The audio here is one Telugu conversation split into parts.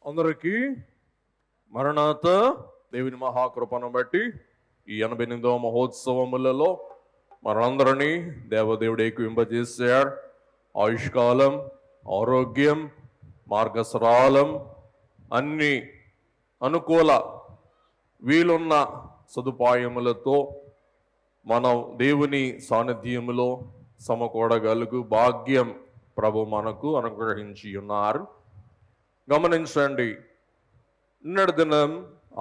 అందరికీ మరణాత దేవుని మహాకృపను బట్టి ఈ 88వ మహోత్సవములలో మనందరినీ దేవదేవుడు ఏకీంపజేశాడు. ఆయుష్కాలం, ఆరోగ్యం, మార్గసరాలం అన్ని అనుకూల వీలున్న సదుపాయములతో మనం దేవుని సాన్నిధ్యములో సమకూడగలుగు భాగ్యం ప్రభు మనకు అనుగ్రహించి ఉన్నారు. గమనించండి, నిన్నటి దినం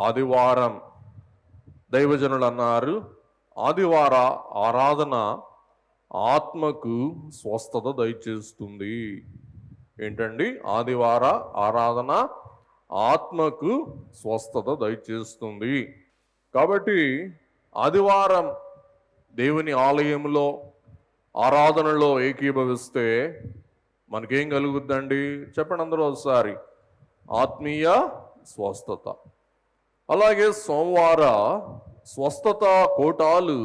ఆదివారం. దైవజనులు అన్నారు, ఆదివార ఆరాధన ఆత్మకు స్వస్థత దయచేస్తుంది. ఏంటండి? ఆదివార ఆరాధన ఆత్మకు స్వస్థత దయచేస్తుంది. కాబట్టి ఆదివారం దేవుని ఆలయంలో ఆరాధనలో ఏకీభవిస్తే మనకేం కలుగుద్దండి? చెప్పండి అందరూ ఒకసారి. ఆత్మీయ స్వస్థత. అలాగే సోమవార స్వస్థత కూటాలు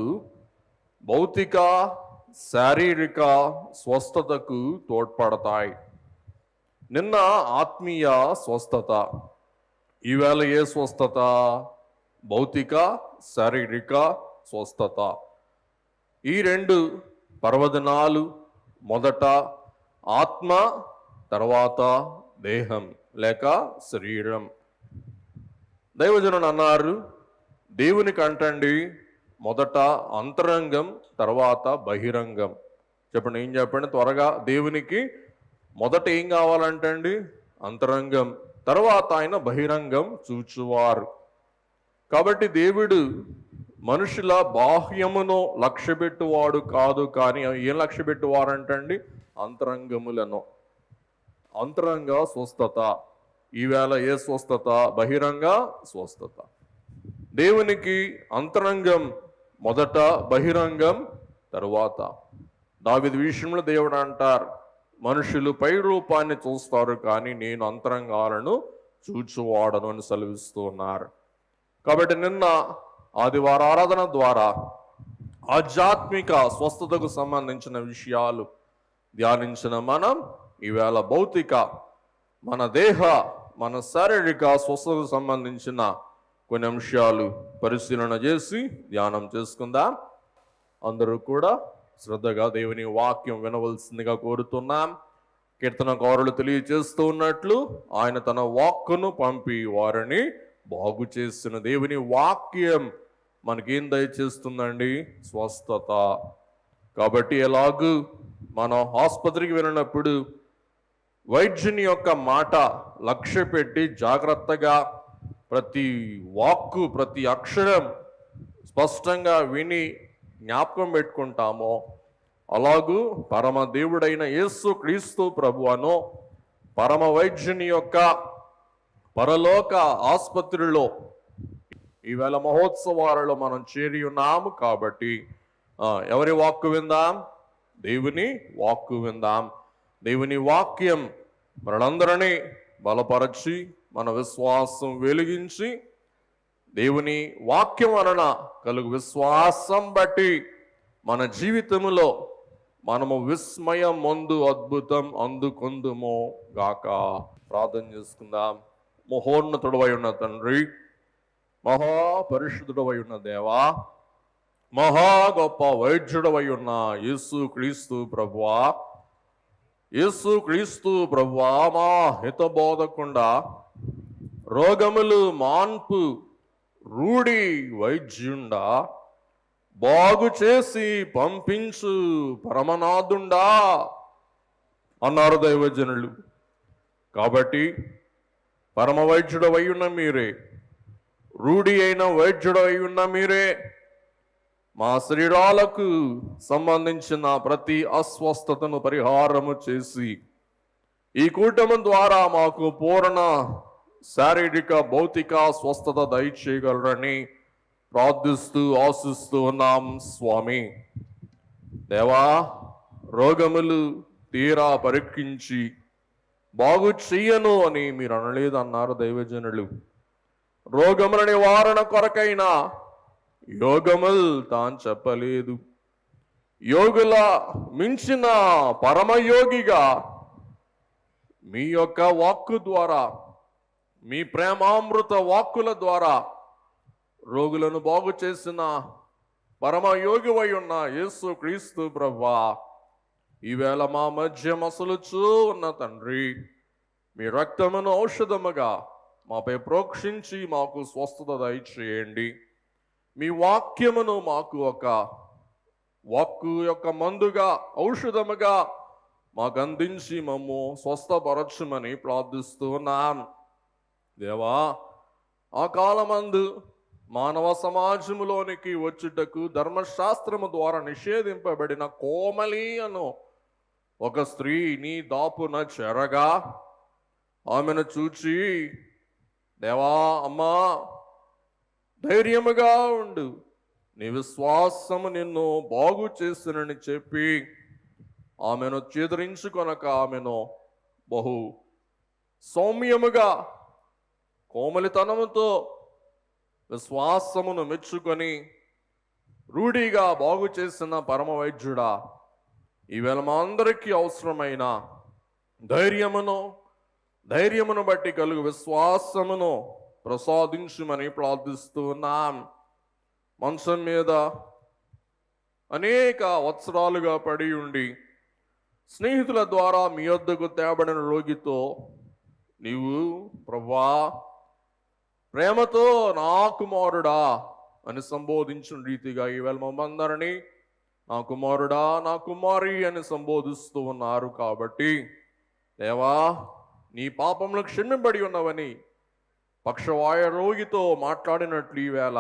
భౌతిక శారీరక స్వస్థతకు తోడ్పడతాయి. నిన్న ఆత్మీయ స్వస్థత, ఈవేళ ఏ స్వస్థత? భౌతిక శారీరక స్వస్థత. ఈ రెండు పర్వదినాలు మొదట ఆత్మ, తర్వాత దేహం లేక శరీరం. దైవజనుడు అన్నారు, దేవునికి అంటండి మొదట అంతరంగం, తర్వాత బహిరంగం. చెప్పండి, ఏం చెప్పండి త్వరగా. దేవునికి మొదట ఏం కావాలంటండి? అంతరంగం. తర్వాత ఆయన బహిరంగం చూచువారు. కాబట్టి దేవుడు మనుషుల బాహ్యమును లక్ష్యపెట్టువాడు కాదు, కానీ ఏం లక్ష్యపెట్టువారంటండి? అంతరంగములను. అంతరంగ స్వస్థత. ఈవేళ ఏ స్వస్థత? బహిరంగ స్వస్థత. దేవునికి అంతరంగం మొదట, బహిరంగం తరువాత. దావీదు విషయంలో దేవుడు అంటారు, మనుషులు పై రూపాన్ని చూస్తారు, కానీ నేను అంతరంగాలను చూచువాడను అని సెలవిస్తూ ఉన్నారు. కాబట్టి నిన్న ఆదివార ఆరాధన ద్వారా ఆధ్యాత్మిక స్వస్థతకు సంబంధించిన విషయాలు ధ్యానించిన మనం ఈవేళ భౌతిక, మన దేహ, మన శారీరక స్వస్థతకు సంబంధించిన కొన్ని అంశాలు పరిశీలన చేసి ధ్యానం చేసుకుందాం. అందరూ కూడా శ్రద్ధగా దేవుని వాక్యం వినవలసిందిగా కోరుతున్నాం. కీర్తనకారులు తెలియజేస్తూ ఉన్నట్లు, ఆయన తన వాక్కును పంపి వారిని బాగు చేసిన. దేవుని వాక్యం మనకేం దయచేస్తుందండి? స్వస్థత. కాబట్టి ఎలాగూ మనం ఆసుపత్రికి వెళ్ళినప్పుడు వైద్యుని యొక్క మాట లక్ష్య పెట్టి జాగ్రత్తగా ప్రతి వాక్కు, ప్రతి అక్షరం స్పష్టంగా విని జ్ఞాపకం పెట్టుకుంటామో, అలాగూ పరమ దేవుడైన యేసు క్రీస్తు ప్రభువును పరమ వైద్యుని యొక్క పరలోక ఆసుపత్రిలో ఈవేళ మహోత్సవాలలో మనం చేరి ఉన్నాము. కాబట్టి ఎవరి వాక్కు విందాం? దేవుని వాక్కు విందాం. దేవుని వాక్యం మనందరినీ బలపరచి మన విశ్వాసం వెలిగించి, దేవుని వాక్యం వలన కలుగు విశ్వాసం బట్టి మన జీవితంలో మనము విస్మయం ముందు అద్భుతం అందుకొందుమో గాక. ప్రార్థన చేసుకుందాం. మహోన్నతుడవై ఉన్న తండ్రి, మహాపరిశుద్ధుడవై ఉన్న దేవా, మహా గొప్ప వైద్యుడవై ఉన్న యేసు క్రీస్తు ప్రభువా, యేసు క్రీస్తు ప్రభువా, మా హితబోధకుండా రోగములు మాన్పు రూఢి వైద్యుండా, బాగు చేసి పంపించు పరమనాథుండా అన్నారు దైవజనులు. కాబట్టి పరమ వైద్యుడవై ఉన్న మీరే, రూఢి అయిన వైద్యుడవై ఉన్న మీరే, మా శరీరాలకు సంబంధించిన ప్రతి అస్వస్థతను పరిహారము చేసి ఈ కూటమి ద్వారా మాకు పూర్ణ శారీరక భౌతిక స్వస్థత దయచేయగలరని ప్రార్థిస్తూ ఆశిస్తూ ఉన్నాం స్వామి. దేవా, రోగములు తీరా పరీక్షించి బాగు చెయ్యను అని మీరు అనలేదన్నారు దైవజనులు. రోగముల నివారణ కొరకైనా యోగముల్ తాను చెప్పలేదు. యోగుల మించిన పరమయోగిగా మీ యొక్క వాక్కు ద్వారా మీ ప్రేమామృత వాక్కుల ద్వారా రోగులను బాగు చేసిన పరమయోగివై ఉన్న యేసు క్రీస్తు ప్రభువా, ఈవేళ మా మధ్య మసలుచూ ఉన్న తండ్రి, మీ రక్తమును ఔషధముగా మాపై ప్రోక్షించి మాకు స్వస్థత దయచేయండి. మీ వాక్యమును మాకు ఒక వాక్కు యొక్క మందుగా, ఔషధముగా మాకు అందించి మమ్ము స్వస్థపరచుమని ప్రార్థిస్తున్నాం. దేవా, ఆ కాలమందు మానవ సమాజములోనికి వచ్చుటకు ధర్మశాస్త్రము ద్వారా నిషేధింపబడిన కోమలి అను ఒక స్త్రీ నీ దాపున చెరగా ఆమెను చూచి, దేవా, అమ్మా, ధైర్యముగా ఉండు, నీ విశ్వాసము నిన్ను బాగు చేసినని చెప్పి ఆమెను చేదరించుకొనక ఆమెను బహు సౌమ్యముగా కోమలితనముతో విశ్వాసమును మెచ్చుకొని రూఢిగా బాగు చేసిన పరమ వైద్యుడా, ఈవేళ మా అందరికీ అవసరమైన ధైర్యమును బట్టి కలుగు విశ్వాసమును ప్రసాదించుమని ప్రార్థిస్తున్నాం. మంచం మీద అనేక వత్సరాలుగా పడి ఉండి స్నేహితుల ద్వారా మీ వద్దకు తేబడిన రోగితో నీవు ప్రభువా ప్రేమతో నా కుమారుడా అని సంబోధించిన రీతిగా ఈవేళ మమ్మందరినీ నా కుమారుడా, నా కుమారి అని సంబోధిస్తూ ఉన్నారు. కాబట్టి దేవా, నీ పాపములు క్షమింపబడి ఉన్నవని పక్షవాయ రోగితో మాట్లాడినట్లు ఈవేళ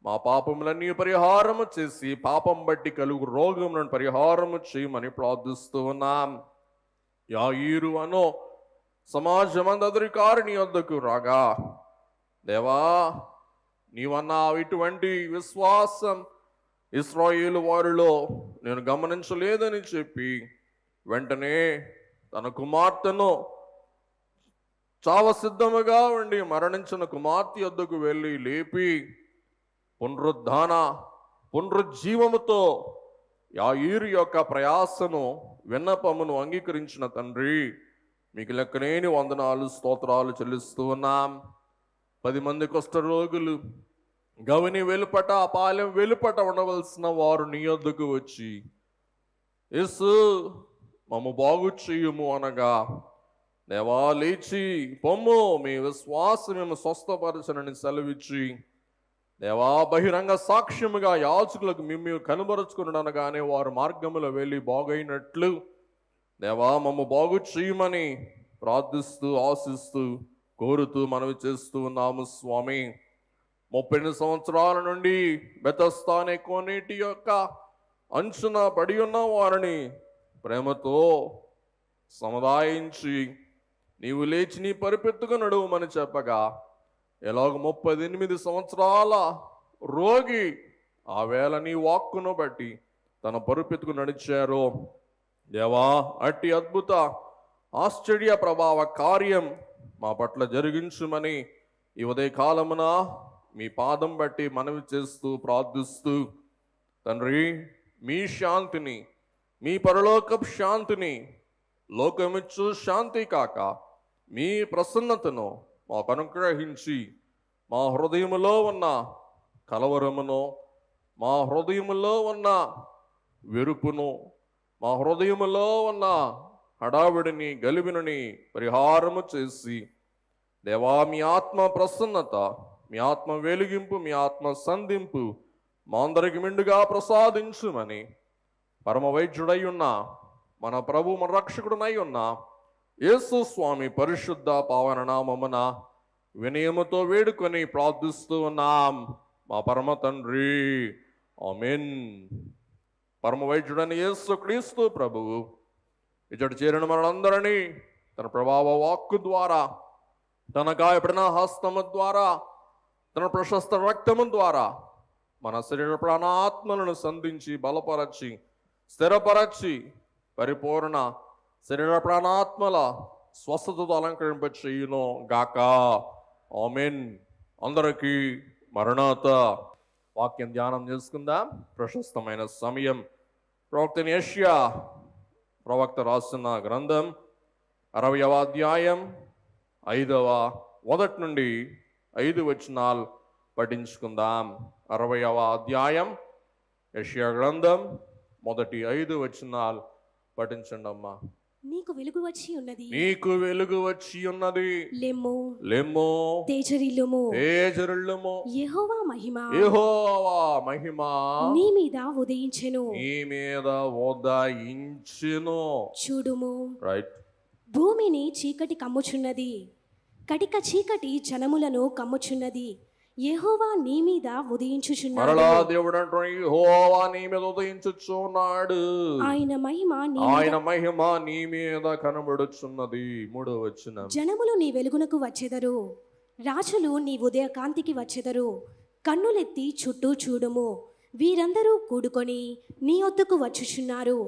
మా పాపములన్నీ పరిహారము చేసి పాపం బట్టి కలుగు రోగములను పరిహారము చేయమని ప్రార్థిస్తూ ఉన్నాం. యాయీరు అనో సమాజమందరికారు నీ వద్దకు రాగా, దేవా, నీవన్నావు ఇటువంటి విశ్వాసం ఇశ్రాయేలు వారిలో నేను గమనించలేదని చెప్పి వెంటనే తన కుమార్తెను చావ సిద్ధముగా ఉండి మరణించిన కుమార్తె వద్దకు వెళ్ళి లేపి పునరుజ్జీవముతో యాయీరు యొక్క ప్రయాసను విన్నపమును అంగీకరించిన తండ్రి, మీకు లెక్కలేని వందనాలు స్తోత్రాలు చెల్లిస్తూ ఉన్నాం. 10 మంది కుష్ఠరోగులు గవిని వెలుపట, పాలెం వెలుపట ఉండవలసిన వారు నీ వద్దకు వచ్చి, యేసు మమ్ము బాగు చేయుము అనగా, దేవా, లేచి పొమ్ము, మీ విశ్వాసం మేము స్వస్థపరచనని సెలవిచ్చి, దేవా, బహిరంగ సాక్ష్యముగా యాజకులకు మిమ్ము కనుబరుచుకునగానే వారు మార్గములో వెళ్ళి బాగైనట్లు దేవా మమ్ము బాగు చేయమని ప్రార్థిస్తూ ఆశిస్తూ కోరుతూ మనవి చేస్తూ ఉన్నాము స్వామి. 30 సంవత్సరాల నుండి బెతస్దా అనే కోనేటి యొక్క అంచున పడి ఉన్న వారిని ప్రేమతో సముదాయించి నీవు లేచి నీ పరిపెత్తుకు నడువమని చెప్పగా, ఎలాగ 38 సంవత్సరాల రోగి ఆ వేళ నీ వాక్కును బట్టి తన పరుపెత్తుకు నడిచారో, దేవా, అట్టి అద్భుత ఆశ్చర్య ప్రభావ కార్యం మా పట్ల జరిగించుమని ఈ ఉదయ కాలమున మీ పాదం బట్టి మనవి చేస్తూ ప్రార్థిస్తూ, తండ్రి, మీ శాంతిని, మీ పరలోకపు శాంతిని, లోకమిచ్చు శాంతి కాక మీ ప్రసన్నతను మాకు అనుగ్రహించి మా హృదయములో ఉన్న కలవరమును, మా హృదయములో ఉన్న వెరుపును, మా హృదయములో ఉన్న హడావిడిని, గలిబిని పరిహారము చేసి, దేవా, మీ ఆత్మ ప్రసన్నత, మీ ఆత్మ వెలిగింపు, మీ ఆత్మ సంధింపు మా అందరికి మెండుగా ప్రసాదించుమని పరమ వైద్యుడై ఉన్న మన ప్రభు, మన రక్షకుడునై ఉన్న యేసు స్వామి పరిశుద్ధ పావన నామమున వినయముతో వేడుకొని ప్రార్థిస్తూ ఉన్నాం మా పరమ తండ్రి. ఆమేన్. పరమ వైద్యుడని యేసు క్రీస్తు ప్రభువు ఇచ్చటి చేరిన మనందరినీ తన ప్రభావ వాక్కు ద్వారా, తన గాయపడిన హస్తము ద్వారా, తన ప్రశస్త రక్తము ద్వారా మన శరీర ప్రాణాత్మలను సంధించి బలపరచి స్థిరపరచి పరిపూర్ణ శరీర ప్రాణాత్మల స్వస్థతతో అలంకరింప చేయును గాక. ఆమేన్. అందరికీ మరణాత. వాక్యం ధ్యానం చేసుకుందాం. ప్రశస్తమైన సమయం. ప్రవక్త యెషయా ప్రవక్త రాసిన గ్రంథం 60వ అధ్యాయం 5వ మొదటి నుండి 5 వచనాలు పఠించుకుందాం. 60వ అధ్యాయం యెషయా గ్రంథం మొదటి 5 వచనాలు పఠించండి అమ్మా. నీకు వెలుగు వచ్చి ఉన్నది, నీకు వెలుగు వచ్చి ఉన్నది, లెమ్ము లెమ్ము తేజరిల్లుము, తేజరిల్లుము, యెహోవా మహిమ యెహోవా మహిమ నీ మీద ఉదయించెను, నీ మీద ఉదయించెను. చూడుము రైట్. భూమిని చీకటి కమ్ముచున్నది, కటిక చీకటి జనములను కమ్ముచున్నది, యెహోవా నీ మీద ఉదయించుచున్నాడు. మరలా దేవుడు అంటున్నాడు, యెహోవా నీ మీద ఉదయించుచున్నాడు, ఆయన మహిమ ఆయన మహిమ నీ మీద కనబడుచున్నది. 3వ వచనం. జనములు నీ వెలుగునకు వచ్చెదరు, రాజులు నీ ఉదయ కాంతికి వచ్చెదరు. కన్నులెత్తి చుట్టూ చూడుము, వీరందరూ కూడుకొని నీ వద్దకు వచ్చుచున్నారు.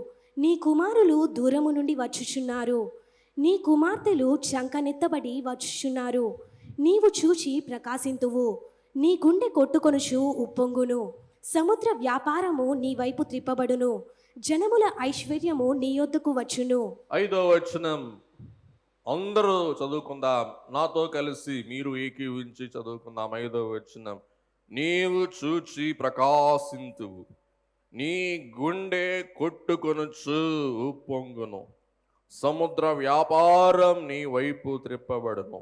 నీ కుమారులు దూరము నుండి వచ్చుచున్నారు, నీ కుమార్తెలు చంకనెత్తబడి వచ్చుచున్నారు. నీవు చూచి ప్రకాశింతువు, నీ గుండె కొట్టుకొనుచు ఉప్పొంగును. సముద్ర వ్యాపారము నీ వైపు త్రిప్పబడును, జనముల ఐశ్వర్యము నీ యొద్దకు వచ్చును. 5వ వచనం అందరూ చదువుకుందాం, నాతో కలిసి మీరు ఏకీవించి చదువుకుందాం. 5వ వచనం. నీవు చూచి ప్రకాశింతువు, నీ గుండె కొట్టుకొనుచు ఉప్పొంగును. సముద్ర వ్యాపారం నీ వైపు త్రిప్పబడును,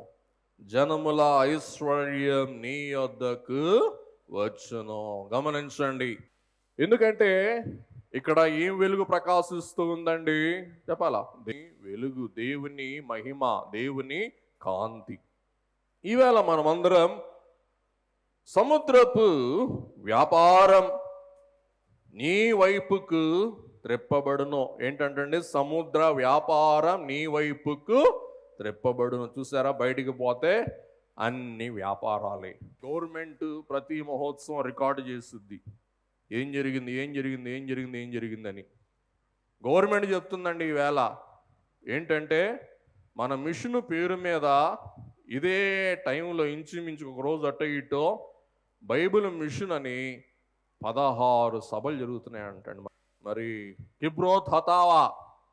జనముల ఐశ్వర్యం నీ యొద్దకు వచ్చును. గమనించండి, ఎందుకంటే ఇక్కడ ఏం వెలుగు ప్రకాశిస్తూ ఉందండి చెప్పాలా? వెలుగు, దేవుని మహిమ, దేవుని కాంతి. ఈవేళ మనమందరం సముద్రపు వ్యాపారం నీ వైపుకు త్రిప్పబడును. ఏంటంటే సముద్ర వ్యాపారం నీ వైపుకు త్రిప్పబడును. చూసారా, బయటికి పోతే అన్ని వ్యాపారాలే. గవర్నమెంట్ ప్రతి మహోత్సవం రికార్డు చేస్తుంది, ఏం జరిగింది ఏం జరిగింది ఏం జరిగింది ఏం జరిగిందని. గవర్నమెంట్ చెప్తుందండి ఈవేళ ఏంటంటే మన మిషన్ పేరు మీద ఇదే టైంలో ఇంచుమించు ఒక రోజు అట్ట ఇటో బైబిల్ మిషన్ అని 16 సభలు జరుగుతున్నాయి అంటండి. మరి కిబ్రోత్ హతావా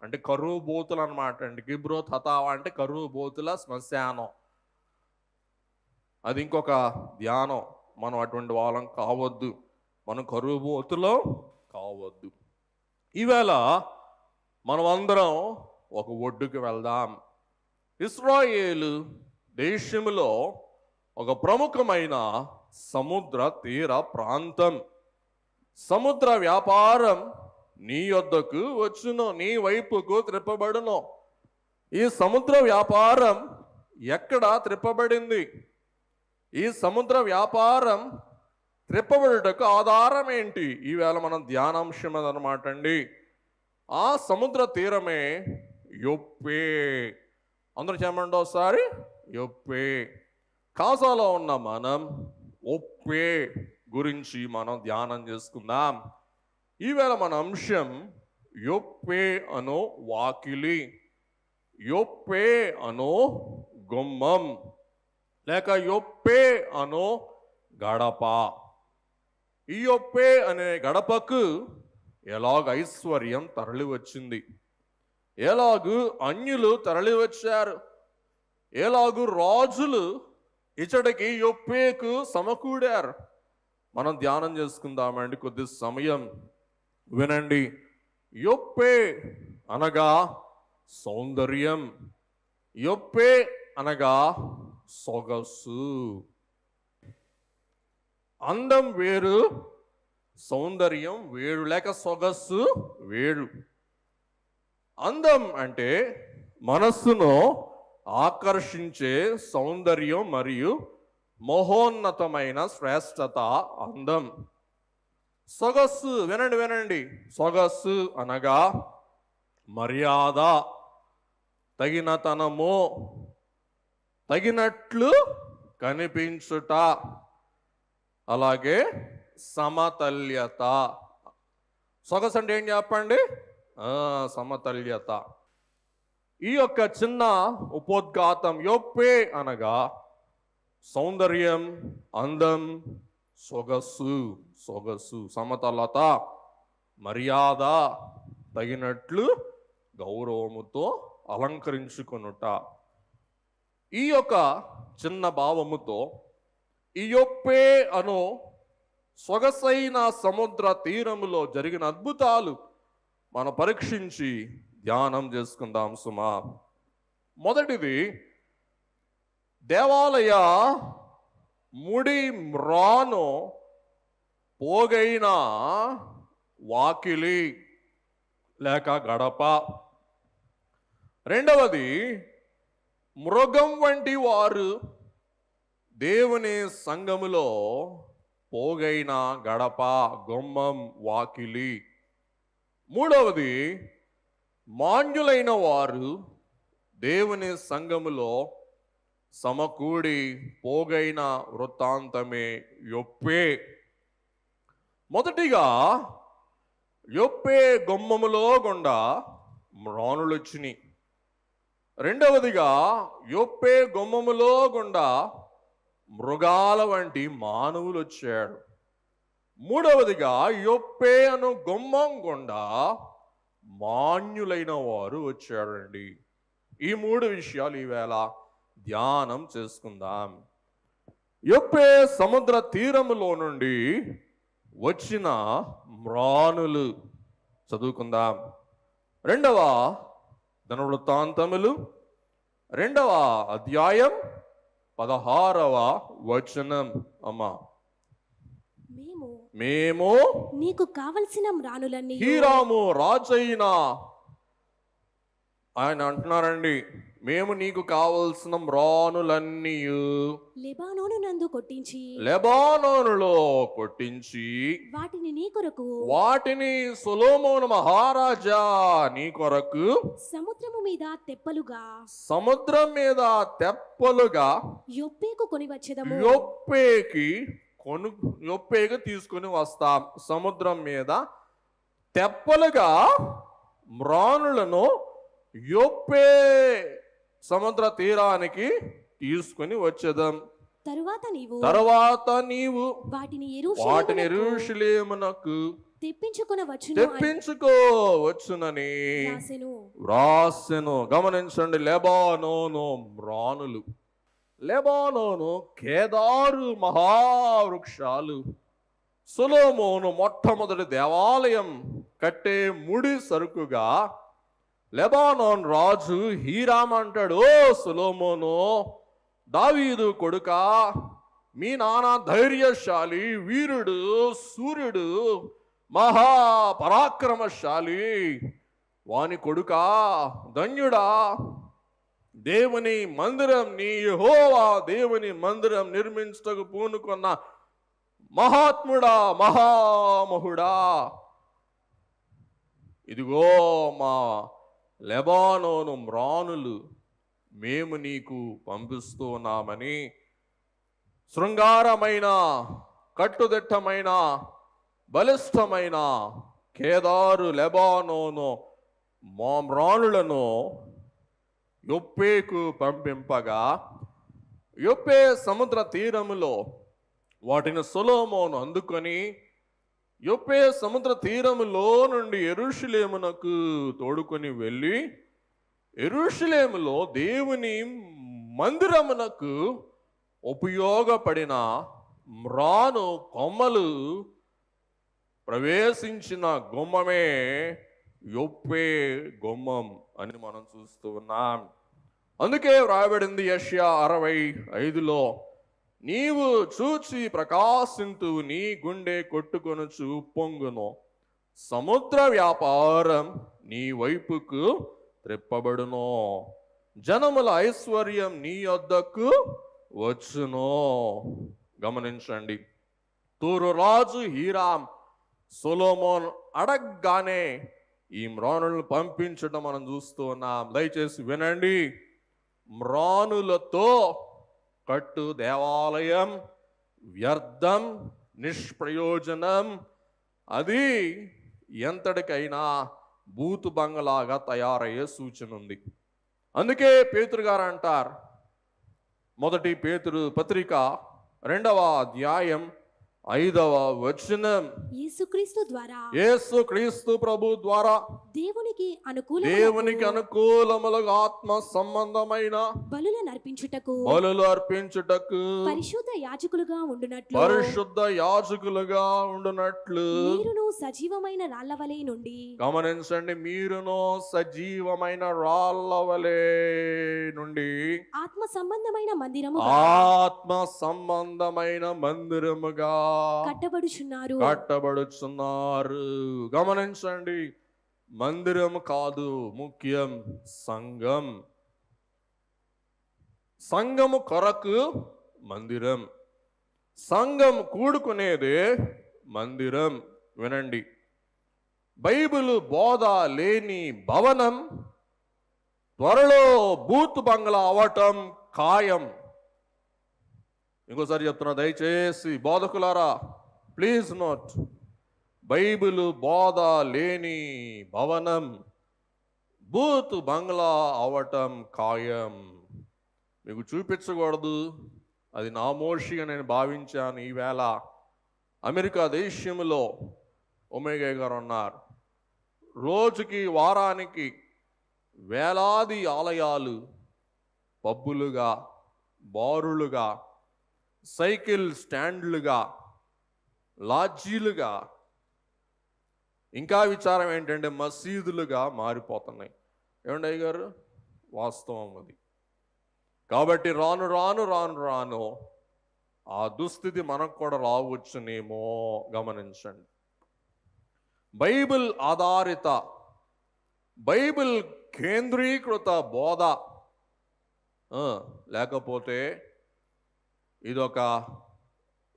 అంటే కరువు బోతులు అనమాట అండి. కిబ్రోత్ హతావా అంటే కరువు బోతుల శ్మశానం. అది ఇంకొక ధ్యానం. మనం అటువంటి వాళ్ళం కావద్దు, మనం కరువు బోతులో కావద్దు. ఈవేళ మనం అందరం ఒక ఒడ్డుకు వెళ్దాం. ఇశ్రాయేలు దేశంలో ఒక ప్రముఖమైన సముద్ర తీర ప్రాంతం. సముద్ర వ్యాపారం నీ యొద్దకు వచ్చును, నీ వైపుకు త్రిప్పబడును. ఈ సముద్ర వ్యాపారం ఎక్కడ త్రిప్పబడింది? ఈ సముద్ర వ్యాపారం త్రిప్పబడుటకు ఆధారం ఏంటి? ఈవేళ మనం ధ్యానాంశం అదనమాట అండి. ఆ సముద్ర తీరమే యొప్పే. అందరూ చెప్పండి ఒకసారి, యొప్పే. కాజాలో ఉన్న మనం ఒప్పే గురించి మనం ధ్యానం చేసుకుందాం. ఈవేళ మన అంశం యొప్పే అనో వాకిలి, యొప్పే అనో గుమ్మం, లేక యొప్పే అనో గడప. ఈ యొప్పే అనే గడపకు ఎలాగ ఐశ్వర్యం తరలి వచ్చింది, ఎలాగూ అన్యులు తరలి వచ్చారు, ఎలాగూ రాజులు ఇచ్చటికి యొప్పేకు సమకూడారు. మనం ధ్యానం చేసుకుందామండి కొద్ది సమయం. వినండి. యొప్పే అనగా సౌందర్యం, యొప్పే అనగా సొగసు. అందం వేరు, సౌందర్యం వేరు, లేక సొగసు వేరు. అందం అంటే మనస్సును ఆకర్షించే సౌందర్యం మరియు మహోన్నతమైన శ్రేష్టత అందం. సొగస్సు, వినండి వినండి, సొగస్సు అనగా మర్యాద, తగినతనము, తగినట్లు కనిపించుట, అలాగే సమతల్యత. సొగసు అంటే ఏం చెప్పండి? సమతల్యత. ఈ యొక్క చిన్న ఉపోద్ఘాతం యొప్పే అనగా సౌందర్యం, అందం, సొగసు, సొగసు, సమతలత, మర్యాద, తగినట్లు గౌరవముతో అలంకరించుకొనుట. ఈ యొక్క చిన్న భావముతో ఈ యొప్పే అను సొగసైన సముద్ర తీరములో జరిగిన అద్భుతాలు మనం పరీక్షించి ధ్యానం చేసుకుందాం సుమా. మొదటిది, దేవాలయ ముడి మ్రాను పోగైన వాకిలి లేక గడప. రెండవది, మృగం వంటి వారు దేవుని సంఘములో పోగైన గడప, గుమ్మం, వాకిలి. మూడవది, మాన్యులైన వారు దేవుని సంఘములో సమకూడి పోగైన వృత్తాంతమే యొప్పే. మొదటిగా యొప్పే గుమ్మములో గుండా మ్రానులు వచ్చినాయి. రెండవదిగా యొప్పే గుమ్మములో గుండా మృగాల వంటి మానవులు వచ్చాడు. మూడవదిగా యొప్పే అను గుమ్మం గుండా మాన్యులైన వారు వచ్చాడండి. ఈ మూడు విషయాలు ఈవేళ ధ్యానం చేసుకుందాం. యొప్పే సముద్ర తీరములో నుండి వచ్చిన మ్రానులు చదువుకుందాం. రెండవ దినవృత్తాంతములు 2వ అధ్యాయం 16వ వచనం. అమ్మా, మేము నీకు కావలసిన మ్రానులన్నీ హీరాము రాజైన ఆయన అంటున్నారండి, మేము నీకు కావలసిన మ్రానులన్నీ లెబానోనునందు లెబానోనులో కొట్టించి వాటిని సొలొమోను మహారాజా నీ కొరకు సముద్రం మీద తెప్పలుగా యొప్పేకు కొని వచ్చేదము. యొప్పేకి తీసుకుని వస్తాం. సముద్రం మీద తెప్పలుగా మ్రానులను యొప్పే సముద్ర తీరానికి తీసుకుని వచ్చేదాం. తరువాత నీవు వాటిని యెరూషలేమునకు తెప్పించుకోవచ్చునని వ్రాసెను. గమనించండి, లెబానోను మ్రానులు. లెబానోను కేదారు మహావృక్షాలు. సొలొమోను మొట్టమొదటి దేవాలయం కట్టే ముడి సరుకుగా లెబానోన్ రాజు హీరామ్ అంటాడు, ఓ సొలొమోను, దావీదు కొడుకా, మీ నాన్న ధైర్యశాలి, వీరుడు, సూర్యుడు, మహాపరాక్రమశాలి, వాని కొడుకా, ధన్యుడా, దేవుని మందిరం, నీ యెహోవా దేవుని మందిరం నిర్మించటకు పూనుకున్న మహాత్ముడా, మహామహుడా, ఇదిగో మా లెబానోను మ్రానులు మేము నీకు పంపిస్తూ ఉన్నామని శృంగారమైన, కట్టుదిట్టమైన, బలిష్టమైన కేదారు లెబానోను మా మ్రానులను యొప్పేకు పంపింపగా, యొప్పే సముద్ర తీరములో వాటిని సొలొమోను అందుకొని యొప్పే సముద్ర తీరములో నుండి యెరూషలేమునకు తోడుకొని వెళ్ళి యెరూషలేములో దేవుని మందిరమునకు ఉపయోగపడిన మ్రాను కొమ్మలు ప్రవేశించిన గుమ్మమే యొప్పే గుమ్మం అని మనం చూస్తూ ఉన్నాం. అందుకే వ్రాయబడింది యెషయా 65లో, నీవు చూచి ప్రకాశింతు, నీ గుండె కొట్టుకొనుచు పొంగును, సముద్ర వ్యాపారం నీ వైపుకు త్రిప్పబడును, జనముల ఐశ్వర్యం నీ యొద్దకు వచ్చును. గమనించండి, తూరు రాజు హీరామ్ సొలొమోన్ అడగగానే ఈ మ్రానులను పంపించడం మనం చూస్తూ ఉన్నాం. దయచేసి వినండి, మ్రానులతో కట్టు దేవాలయం వ్యర్థం, నిష్ప్రయోజనం, అది ఎంతటికైనా బూతు బంగలాగా తయారయ్యే సూచన ఉంది. అందుకే పేతురు గారు అంటారు, 1 పేతురు పత్రిక 2వ అధ్యాయం 5వ వచనం, యేసుక్రీస్తు ద్వారా, యేసుక్రీస్తు ప్రభు ద్వారా దేవునికి దేవునికి అనుకూలములుగా ఆత్మ సంబంధమైన బలులను అర్పించుటకు బలులు అర్పించుటకు పరిశుద్ధ యాజకులుగా ఉండునట్లు పరిశుద్ధ యాజకులుగా ఉండునట్లు మీరును సజీవమైన రాళ్ల వలె నుండి గమనించండి, మీరును సజీవమైన రాళ్ళ వలె నుండి ఆత్మ సంబంధమైన మందిరము ఆత్మ సంబంధమైన మందిరముగా కట్టబడుచున్నారు. గమనించండి, మందిరం కాదు ముఖ్యం, సంఘం. సంఘము కొరకు మందిరం, సంఘం కూడుకునేదే మందిరం. వినండి, బైబిల్ బోధ లేని భవనం త్వరలో బూత్ బంగ్లా అవటం ఖాయం. ఇంకోసారి చెప్తున్నా, దయచేసి బోధకులారా ప్లీజ్ నోట్, బైబిల్ బోధ లేని భవనం బూత్ బంగ్లా అవటం ఖాయం. మీకు చూపించకూడదు, అది నామోషిగా నేను భావించాను. ఈవేళ అమెరికా దేశంలో ఒమేగా గారు ఉన్నారు, రోజుకి వారానికి వేలాది ఆలయాలు పబ్బులుగా, బారులుగా, సైకిల్ స్టాండ్లుగా, లాడ్జీలుగా, ఇంకా విచారం ఏంటంటే మసీదులుగా మారిపోతున్నాయి. ఏమండి అయ్యగారు, వాస్తవం అది. కాబట్టి రాను రాను రాను రాను ఆ దుస్థితి మనకు కూడా రావచ్చునేమో. గమనించండి, బైబిల్ ఆధారిత, బైబిల్ కేంద్రీకృత బోధ లేకపోతే ఇదొక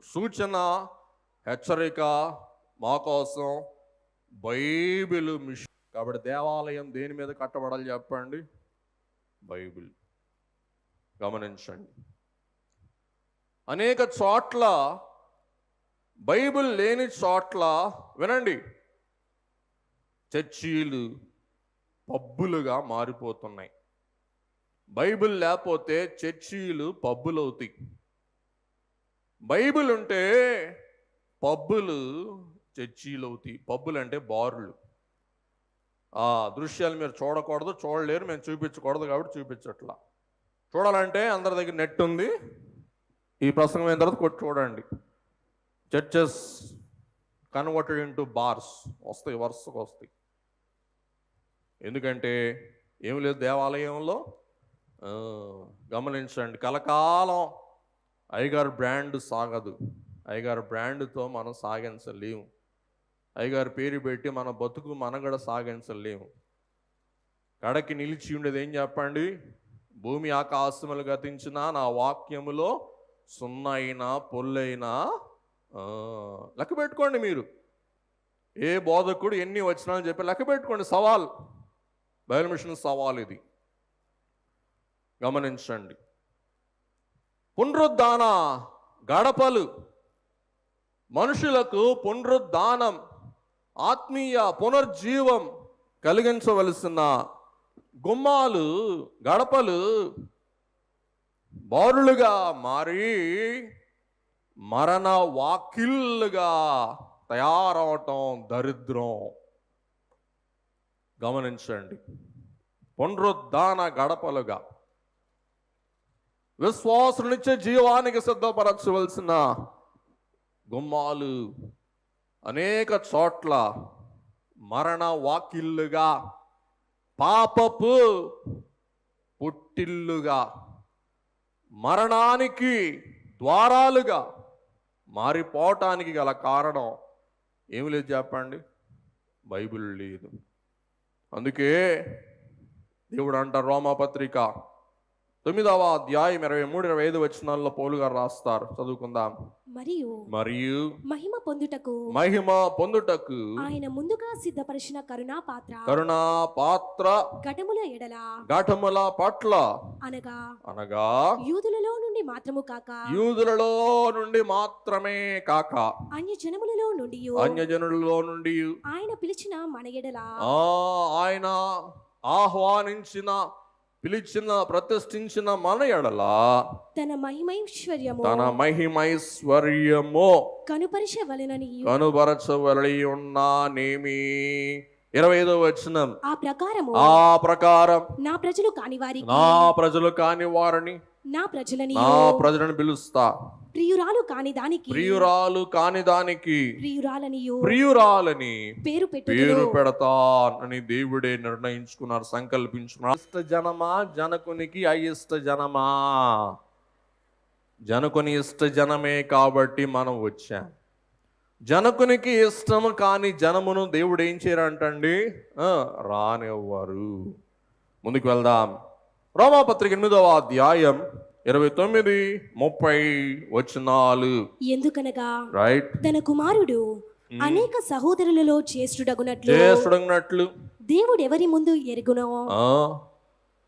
సూచన, హెచ్చరిక మా కోసం. Bible mission. కాబట్టి దేవాలయం దేని మీద కట్టబడాలి చెప్పండి? బైబిల్. గమనించండి, అనేక చోట్ల బైబిల్ లేని చోట్ల వినండి, చర్చీలు పబ్బులుగా మారిపోతున్నాయి. బైబిల్ లేకపోతే చర్చీలు పబ్బులు అవుతాయి. బైబిల్ ఉంటే పబ్బులు చర్చీలు అవుతాయి. పబ్బులు అంటే బారులు. ఆ దృశ్యాలు మీరు చూడకూడదు, చూడలేరు, మేము చూపించకూడదు కాబట్టి చూపించట్లా. చూడాలంటే అందరి దగ్గర నెట్ ఉంది, ఈ ప్రసంగం అయిన తర్వాత కొట్టి చూడండి. చర్చెస్ కన్వర్టెడ్ ఇంటూ బార్స్ వస్తాయి, వరుసకు వస్తాయి. ఎందుకంటే ఏమి లేదు దేవాలయంలో. గమనించండి, కలకాలం అయ్యగారు బ్రాండ్ సాగదు. అయ్యగారు బ్రాండ్తో మనం సాగించలేము. అయ్యగారు పేరు పెట్టి మన బతుకు మనగడ సాగించలేము. కడకి నిలిచి ఉండేది ఏం చెప్పండి? భూమి ఆకాశములు గతించినా నా వాక్యములో సున్నైనా పొల్లైనా. లెక్క పెట్టుకోండి మీరు. ఏ బోధకుడు ఎన్ని వచనాలు చెప్పి లెక్క పెట్టుకోండి. సవాల్, బైబిల్ మిషన్ సవాల్ ఇది. గమనించండి, పునరుద్ధాన గడపలు, మనుషులకు పునరుద్ధానం, ఆత్మీయ పునర్జీవం కలిగించవలసిన గుమ్మాలు, గడపలు బారులుగా మారి మరణ వాకిళ్ళుగా తయారవటం దరిద్రం. గమనించండి, పునరుద్ధాన గడపలుగా విశ్వాసునిచ్చే జీవానికి సిద్ధపరచవలసిన గుమ్మాలు అనేక చోట్ల మరణ వాకిళ్ళుగా, పాపపు పుట్టిల్లుగా, మరణానికి ద్వారాలుగా మారిపోవటానికి గల కారణం ఏమి లేదు చెప్పండి? బైబిల్ లేదు. అందుకే దేవుడు అంటారు, రోమాపత్రిక 9వ అధ్యాయం 23-25 వచనాల్లో పౌలు గారు రాస్తారు, చదువుకుందాం. మరియు మహిమ పొందుటకు ఆయన ముందుగా సిద్ధపరిచిన కరుణా పాత్ర ఘటముల పట్ల అనగా యూదులలో నుండి మాత్రమే కాక అన్యజనులలో నుండి ఆయన పిలిచిన మన ఎడల ఆయన ఆహ్వానించిన, పిలిచిన, ప్రతిష్ఠించిన మన ఎడల తన మహిమైశ్వర్యము కనుపరచవలె ఉన్నానేమి. 25వ వచనం, ఆ ప్రకారము ఆ ప్రకారం నా ప్రజలు కాని వారికి నా ప్రజలు కాని వారిని నా ప్రజలని నా ప్రజలను పిలుస్తా, ప్రియురాలు కాని దానికి ప్రియురాలు కాని దానికి ప్రియురాలనియు ప్రియురాలని పేరు పేరు పెట్టుదురు. పెడతానని దేవుడే నిర్ణయించుకున్నారు, సంకల్పించుకున్నారు. ఇష్ట జనమా జనకునికి అయిష్ట జనమా? జనకుని ఇష్ట జనమే కాబట్టి మనం వచ్చాం. జనకునికి ఇష్టము కాని జనమును దేవుడు ఏం చేయరంటండి, రానివ్వరు. ముందుకు వెళ్దాం. రోమాపత్రిక 8వ అధ్యాయం 29-30 వచనాలు. ఎందుకనగా రైట్, తన కుమారుడు అనేక సహోదరులలో జ్యేష్ఠుడగునట్లు చేస్తున్నట్లు దేవుడు ఎవరి ముందు ఎరుగునో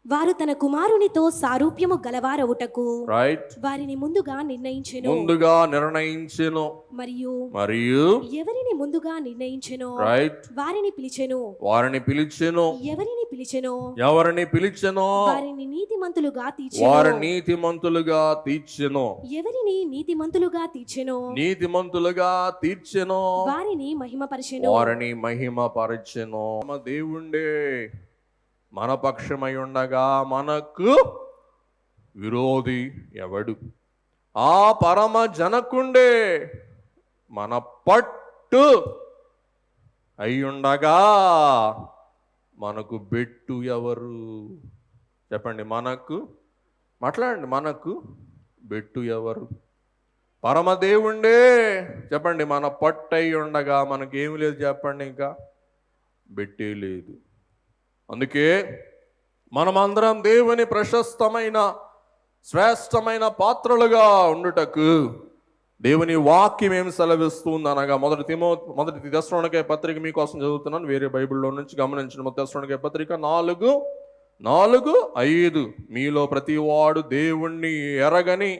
వారు తన కుమారునితో సారూప్యము గలవారవుటకు రైట్ వారిని ముందుగా నిర్ణయించెను. ముందుగా నిర్ణయించెను. మరియు మరియు ఎవరిని ముందుగా నిర్ణయించెనో రైట్ వారిని పిలిచెను. వారిని పిలిచెను. ఎవరిని పిలిచెనో ఎవరిని పిలిచెనో వారిని నీతిమంతులుగా తీర్చెను. వారి నీతిమంతులుగా తీర్చెను. ఎవరిని నీతిమంతులుగా తీర్చెనో నీతిమంతులుగా తీర్చెను. వారిని మహిమపరిచెను. వారిని మహిమపరచెను. మన దేవుండే మన పక్షమై ఉండగా మనకు విరోధి ఎవడు? ఆ పరమ జనకుండే మన పట్టు అయ్యుండగా మనకు బెట్టు ఎవరు? చెప్పండి, మనకు మాట్లాడండి, మనకు బెట్టు ఎవరు? పరమదేవుండే చెప్పండి మన పట్టు అయి ఉండగా మనకేమి లేదు చెప్పండి, ఇంకా బెట్టే లేదు. అందుకే మనమందరం దేవుని ప్రశస్తమైన శ్రేష్టమైన పాత్రలుగా ఉండుటకు దేవుని వాక్యం ఏమి సెలవిస్తుంది అనగా, మొదటి తెస్సలోనికే పత్రిక మీకోసం చదువుతున్నాను, వేరే బైబిల్లో నుంచి గమనించిన. మొదటి తెస్సలోనికే పత్రిక 4:5 మీలో ప్రతివాడు దేవుణ్ణి ఎరగని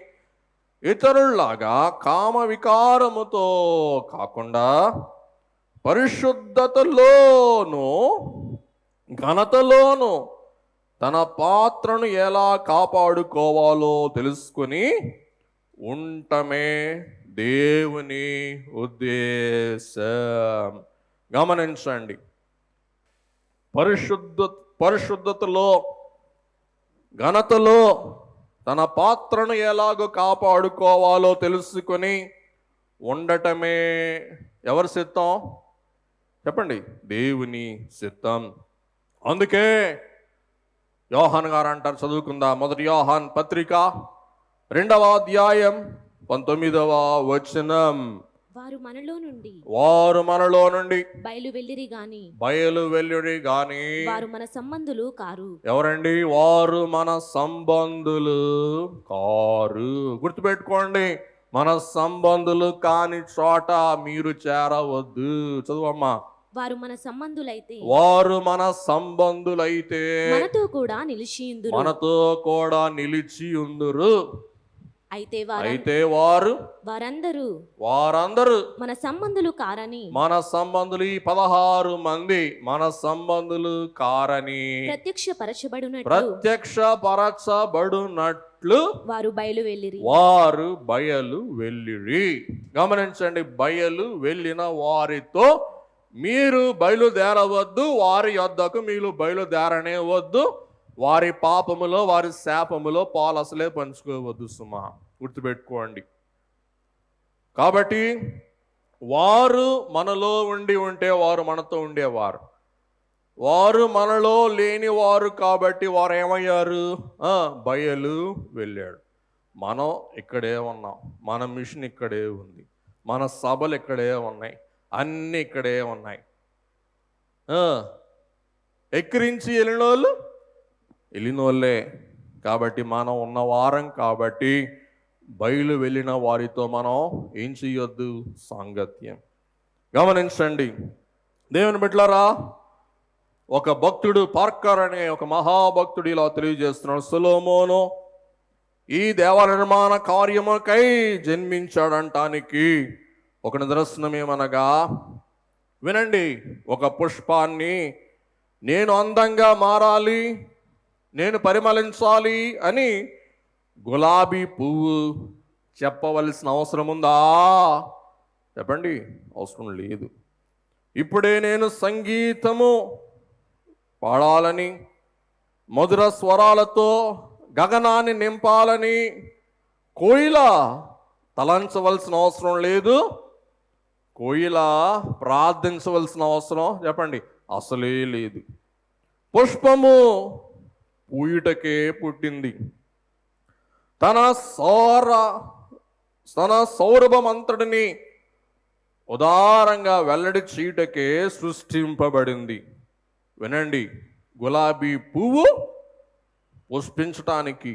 ఇతరుల్లాగా కామ వికారముతో కాకుండా పరిశుద్ధతలోను ఘనతలోను తన పాత్రను ఎలా కాపాడుకోవాలో తెలుసుకొని ఉండటమే దేవుని ఉద్దేశం. గమనించండి, పరిశుద్ధతలో ఘనతలో తన పాత్రను ఎలాగో కాపాడుకోవాలో తెలుసుకొని ఉండటమే ఎవరి చిత్తం? చెప్పండి, దేవుని చిత్తం. అందుకే యోహాన్ గారు అంటారు, చదువుకుందా, మొదటి యోహాన్ పత్రిక 2వ అధ్యాయం 19వ వచనం, వారు మనలో నుండి బయలు వెళ్ళిరి గాని వారు మన సంబంధులు కారు. ఎవరండి? వారు మన సంబంధులు కారు. గుర్తుపెట్టుకోండి, మన సంబంధులు కాని చోట మీరు చేరవద్దు. చదువమ్మా. వారు మన సంబంధులైతే మనతో కూడా నిలిచి ఉందురు. అయితే వారందరూ మన సంబంధులు కారని, మన సంబంధులు ఈ 16 మంది మన సంబంధులు కారని ప్రత్యక్షపరచబడునట్లు వారు బయలు వెళ్ళిరి. గమనించండి, బయలు వెళ్ళిన వారితో మీరు బయలుదేరవద్దు, వారి యొద్దకు మీరు బయలుదేరనే వద్దు, వారి పాపములో వారి శాపములో పాలు అసలే పంచుకోవద్దు సుమా. గుర్తుపెట్టుకోండి. కాబట్టి వారు మనలో ఉంటే వారు మనతో ఉండేవారు. వారు మనలో లేని వారు కాబట్టి వారు ఏమయ్యారు? బయలు వెళ్ళాడు. మనం ఇక్కడే ఉన్నాం, మన మిషన్ ఇక్కడే ఉంది, మన సభలు ఇక్కడే ఉన్నాయి, అన్నీ ఇక్కడే ఉన్నాయి. ఎక్కిరించి వెళ్ళినోళ్ళే కాబట్టి మనం ఉన్న వారం కాబట్టి బయలు వెళ్ళిన వారితో మనం ఏం చెయ్యొద్దు? సాంగత్యం. గమనించండి దేవుని బిడ్డలారా, ఒక భక్తుడు పార్కర్ అనే ఒక మహాభక్తుడు ఇలా తెలియజేస్తున్నాడు, సొలొమోను ఈ దేవ నిర్మాణ కార్యముకై జన్మించాడంటానికి ఒక నిదర్శనం ఏమనగా, వినండి, ఒక పుష్పాన్ని నేను అందంగా మారాలి, నేను పరిమళించాలి అని గులాబీ పువ్వు చెప్పవలసిన అవసరం ఉందా? చెప్పండి, అవసరం లేదు. ఇప్పుడే నేను సంగీతము పాడాలని, మధుర స్వరాలతో గగనాన్ని నింపాలని కోయిల తలంచవలసిన అవసరం లేదు, కోయిల ప్రార్థించవలసిన అవసరం చెప్పండి అసలే లేదు. పుష్పము పూయుటకే పుట్టింది, తన సౌరభమంతటిని ఉదారంగా వెల్లడి చీటకే సృష్టింపబడింది. వినండి, గులాబీ పువ్వు పుష్పించటానికి,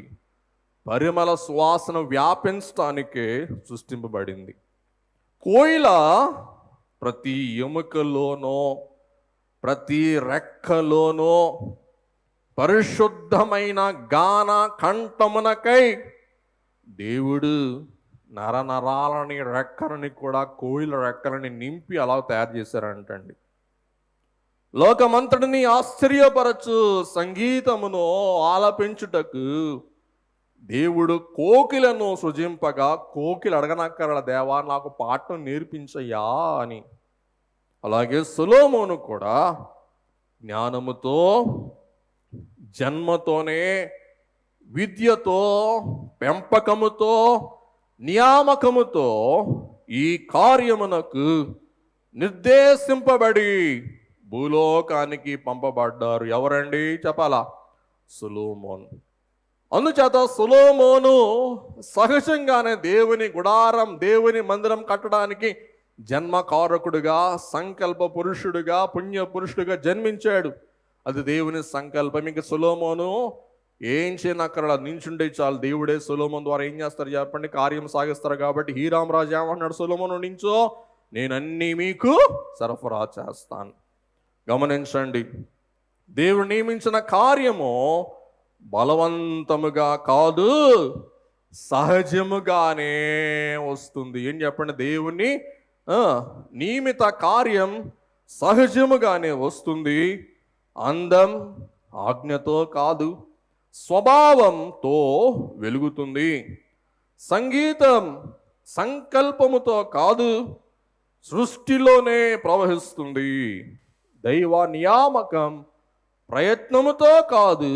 పరిమళ సువాసన వ్యాపించటానికే సృష్టింపబడింది. కోయిల ప్రతి ఎముకలోనో ప్రతి రెక్కలోనో పరిశుద్ధమైన గాన కంఠమునకై దేవుడు నరనరాలని రెక్కలని కూడా కోయిల రెక్కలని నింపి అలా తయారు చేశారంటండి. లోకమంతటిని ఆశ్చర్యపరచు సంగీతమును ఆలపించుటకు దేవుడు కోకిలను సృజింపగా, కోకిలు అడగనక్కరల దేవా నాకు పాటను నేర్పించయ్యా అని. అలాగే సొలొమోను కూడా జ్ఞానముతో, జన్మతోనే, విద్యతో, పెంపకముతో, నియామకముతో ఈ కార్యమునకు నిర్దేశింపబడి భూలోకానికి పంపబడ్డారు. ఎవరండి చెప్పాలా? సొలొమోను. అందుచేత సొలొమోను సహజంగానే దేవుని గుడారం, దేవుని మందిరం కట్టడానికి జన్మకారకుడుగా, సంకల్ప పురుషుడుగా, పుణ్య పురుషుడుగా జన్మించాడు. అది దేవుని సంకల్పం. ఇంక సొలొమోను ఏం చేయనక్కర్లా, నించుండే చాలు. దేవుడే సొలొమోను ద్వారా ఏం చేస్తారు చెప్పండి? కార్యం సాగిస్తారు. కాబట్టి హీరామ్ రాజు ఏమన్నాడు? సొలొమోను నించో, నేనన్నీ మీకు సరఫరా చేస్తాను. గమనించండి, దేవుడు నియమించిన కార్యము బలవంతముగా కాదు, సహజముగానే వస్తుంది. ఏం చెప్పండి? దేవుని నియమిత కార్యం సహజముగానే వస్తుంది. అందం ఆజ్ఞతో కాదు, స్వభావంతో వెలుగుతుంది. సంగీతం సంకల్పముతో కాదు, సృష్టిలోనే ప్రవహిస్తుంది. దైవ నియామకం ప్రయత్నముతో కాదు,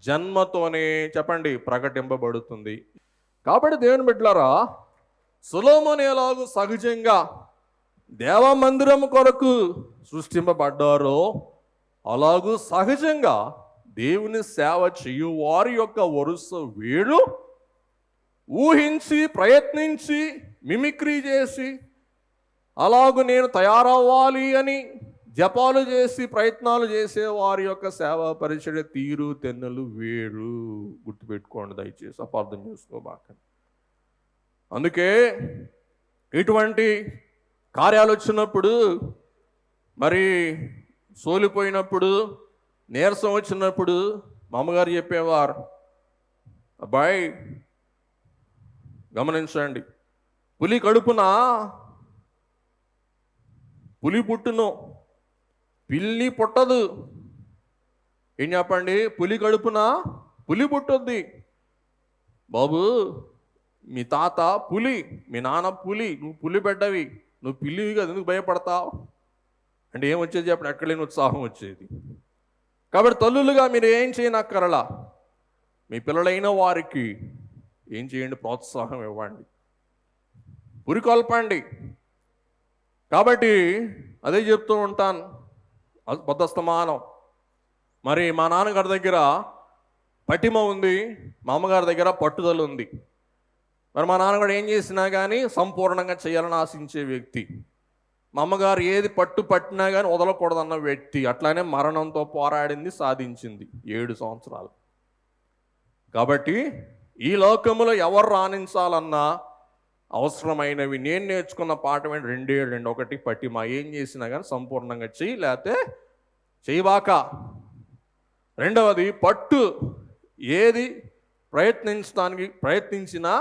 జన్మతోనే చెప్పండి ప్రకటింపబడుతుంది. కాబట్టి దేవుని బిడ్డలారా, సొలొమోను ఎలాగూ సహజంగా దేవమందిరం కొరకు సృష్టింపబడ్డారో, అలాగూ సహజంగా దేవుని సేవ చేయు వారి యొక్క వరుస వేడు ఊహించి, ప్రయత్నించి, మిమిక్రీ చేసి, అలాగూ నేను తయారవ్వాలి అని జపాలు చేసి ప్రయత్నాలు చేసే వారి యొక్క సేవా పరిచయ తీరు తెన్నులు వేరు. గుర్తుపెట్టుకోండి దయచేసి, అపార్థం చేసుకోబాకండి. అందుకే ఇటువంటి కార్యాలు వచ్చినప్పుడు, మరి సోలిపోయినప్పుడు, నీరసం వచ్చినప్పుడు మా అమ్మగారు చెప్పేవారు, అబ్బాయి గమనించండి, పులి కడుపున పులి పుట్టును, పిల్లి పుట్టదు. ఏం చెప్పండి? పులి కడుపున పులి పుట్టుద్ది. బాబు, మీ తాత పులి, మీ నాన్న పులి, నువ్వు పులి బిడ్డవి, నువ్వు పిల్లివి కదా, ఎందుకు భయపడతావు అంటే ఏం వచ్చేది చెప్పండి? ఎక్కడలేని ఉత్సాహం వచ్చేది. కాబట్టి తల్లులుగా మీరు ఏం చేయనక్కరలా, మీ పిల్లలైన వారికి ఏం చేయండి? ప్రోత్సాహం ఇవ్వండి, పురికొల్పండి. కాబట్టి అదే చెప్తూ ఉంటాను బద్ధస్తమానం. మరి మా నాన్నగారి దగ్గర పటిమ ఉంది, మా అమ్మగారి దగ్గర పట్టుదల ఉంది. మరి మా నాన్నగారు ఏం చేసినా కానీ సంపూర్ణంగా చేయాలని ఆశించే వ్యక్తి. మా అమ్మగారు ఏది పట్టినా కానీ వదలకూడదన్న వ్యక్తి. అట్లానే మరణంతో పోరాడింది, సాధించింది 7 సంవత్సరాలు. కాబట్టి ఈ లోకములో ఎవరు రాణించాలన్నా అవసరమైనవి నేను నేర్చుకున్న పాఠం ఏంటి? 2 ఒకటి పట్టిమ. ఏం చేసినా కానీ సంపూర్ణంగా చెయ్యి, లేకపోతే చేయవాక. రెండవది పట్టు. ఏది ప్రయత్నించినా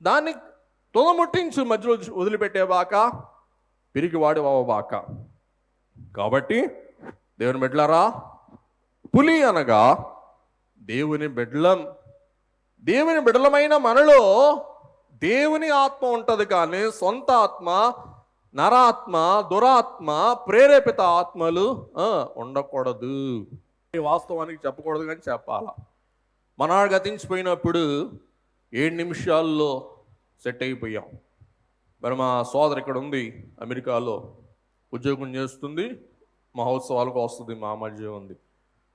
దాన్ని తుదముట్టించు, మధ్యలో వదిలిపెట్టేవాక, పిరిగివాడి అవ్వబాక. కాబట్టి దేవుని బిడ్డలారా, పులి అనగా దేవుని బిడ్డలం. దేవుని బిడ్డలమైన మనలో దేవుని ఆత్మ ఉంటుంది, కానీ సొంత ఆత్మ నరాత్మ, దురాత్మ, ప్రేరేపిత ఆత్మలు ఉండకూడదు. వాస్తవానికి చెప్పకూడదు కానీ చెప్పాలా. మనాడు గతించిపోయినప్పుడు 7 నిమిషాల్లో సెట్ అయిపోయాం. మరి మా సోదరు ఇక్కడ ఉంది, అమెరికాలో ఉద్యోగం చేస్తుంది, మహోత్సవాలకు వస్తుంది, మా మధ్య ఉంది.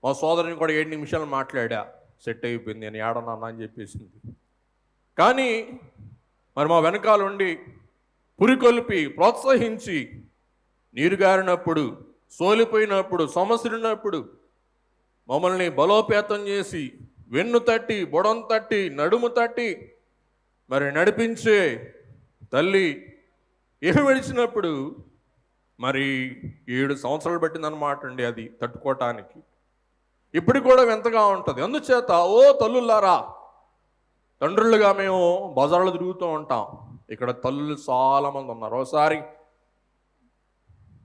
మా సోదరుని కూడా 7 నిమిషాలు మాట్లాడా, సెట్ అయిపోయింది, నేను ఏడన్నా అని చెప్పేసింది. కానీ మరి మా వెనకాల ఉండి పురికొల్పి ప్రోత్సహించి నీరుగారినప్పుడు, సోలిపోయినప్పుడు, సమస్యలున్నప్పుడు మమ్మల్ని బలోపేతం చేసి వెన్ను తట్టి, బుడం తట్టి, నడుము తట్టి మరి నడిపించే తల్లి ఏమి విడిచినప్పుడు మరి 7 సంవత్సరాలు పట్టిందన్నమాట అండి అది తట్టుకోవటానికి. ఇప్పుడు కూడా వింతగా ఉంటుంది. అందుచేత ఓ తల్లులారా, తండ్రులుగా మేము బజార్లు తిరుగుతూ ఉంటాం. ఇక్కడ తల్లులు చాలామంది ఉన్నారు. ఒకసారి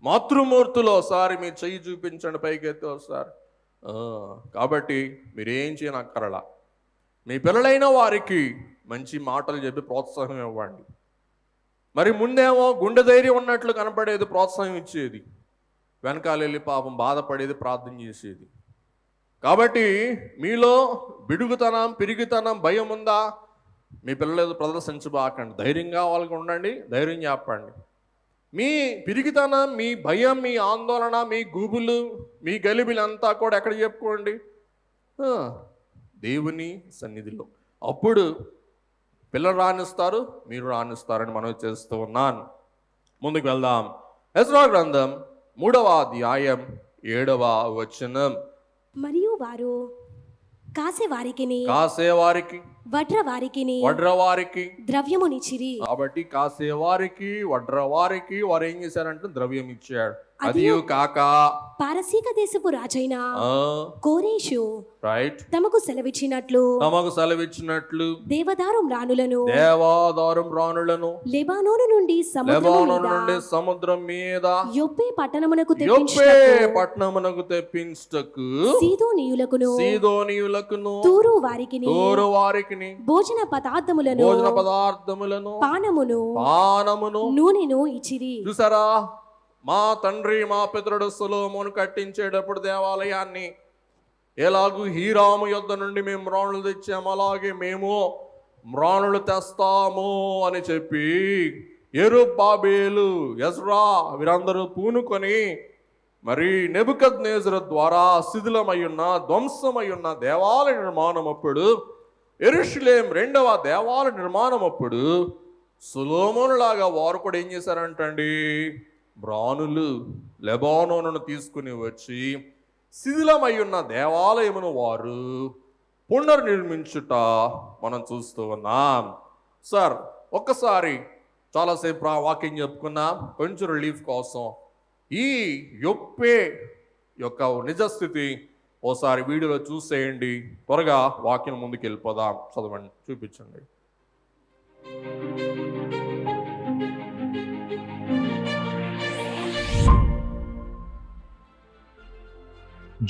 మాతృమూర్తులు ఒకసారి మీ చెయ్యి చూపించండి, పైకెత్తి ఒకసారి. కాబట్టి మీరేం చేయనక్కరలా, మీ పిల్లలైన వారికి మంచి మాటలు చెప్పి ప్రోత్సాహం ఇవ్వండి. మరి ముందేమో గుండె ధైర్యం ఉన్నట్లు కనపడేది, ప్రోత్సాహం ఇచ్చేది, వెనకాల వెళ్ళి పాపం బాధపడేది, ప్రార్థన చేసేది. కాబట్టి మీలో బిడుగుతనం, పిరిగితనం, భయం ఉందా? మీ పిల్లలు ప్రదర్శించబాకండి. ధైర్యంగా వాళ్ళకి ఉండండి, ధైర్యం చెప్పండి. మీ పిరిగితనం, మీ భయం, మీ ఆందోళన, మీ గూబులు, మీ గలిబిలంతా కూడా ఎక్కడ చెప్పుకోండి? దేవుని సన్నిధిలో. అప్పుడు పిల్లలు రాణిస్తారు, మీరు రాణిస్తారని మనం చేస్తూ ఉన్నాను. ముందుకు వెళ్దాం. ఎజ్రా గ్రంథం 3వ అధ్యాయం 7వ వచనం. మరియు వారు కాసేవారికిని వడ్రవారికి ద్రవ్యమునిచ్చిరి. కాబట్టి కాసేవారికి, వడ్రవారికి వారు ఏం చేశారంటే ద్రవ్యం ఇచ్చాడు. అది కాక పారసీక దేశపు రాజైన కోరేషు తమకు సెలవిచ్చినట్లు దేవదారు రాణులను లెబానోను నుండి సముద్రం మీద యొప్పే పట్టణమునకు తెప్పించుటకు సీదోనీయులకును తూరు వారికిని భోజన పదార్థములను పానమును నూనెను ఇచ్చిరి. చూసారా, మా తండ్రి, మా పితరుడు సొలొమోను కట్టించేటప్పుడు దేవాలయాన్ని ఎలాగూ హీరాము యొద్ద నుండి మేము మ్రాణులు తెచ్చాము, అలాగే మేము మ్రాణులు తెస్తాము అని చెప్పి యెరుబ్బాబేలు, ఎజ్రా వీరందరూ పూనుకొని మరి నెబుకద్నెజరు ద్వారా శిథిలమయ్యున్న, ధ్వంసమయ్యున్న దేవాలయ నిర్మాణం అప్పుడు, యెరూషలేం 2వ దేవాలయ నిర్మాణం అప్పుడు సొలొమోను లాగా వారు కూడా ఏం చేశారంటండి, మ్రాణులు లెబానోనును తీసుకుని వచ్చి శిథిలమయ్యున్న దేవాలయమును వారు పునర్నిర్మించుట మనం చూస్తూ ఉన్నాం. సార్, ఒక్కసారి చాలాసేపు వాక్యం చెప్పుకున్నాం, కొంచెం రిలీఫ్ కోసం ఈ యొప్పే యొక్క నిజస్థితి ఓసారి వీడియోలో చూసేయండి. త్వరగా వాక్యం ముందుకు వెళ్ళిపోదాం. చదవండి, చూపించండి.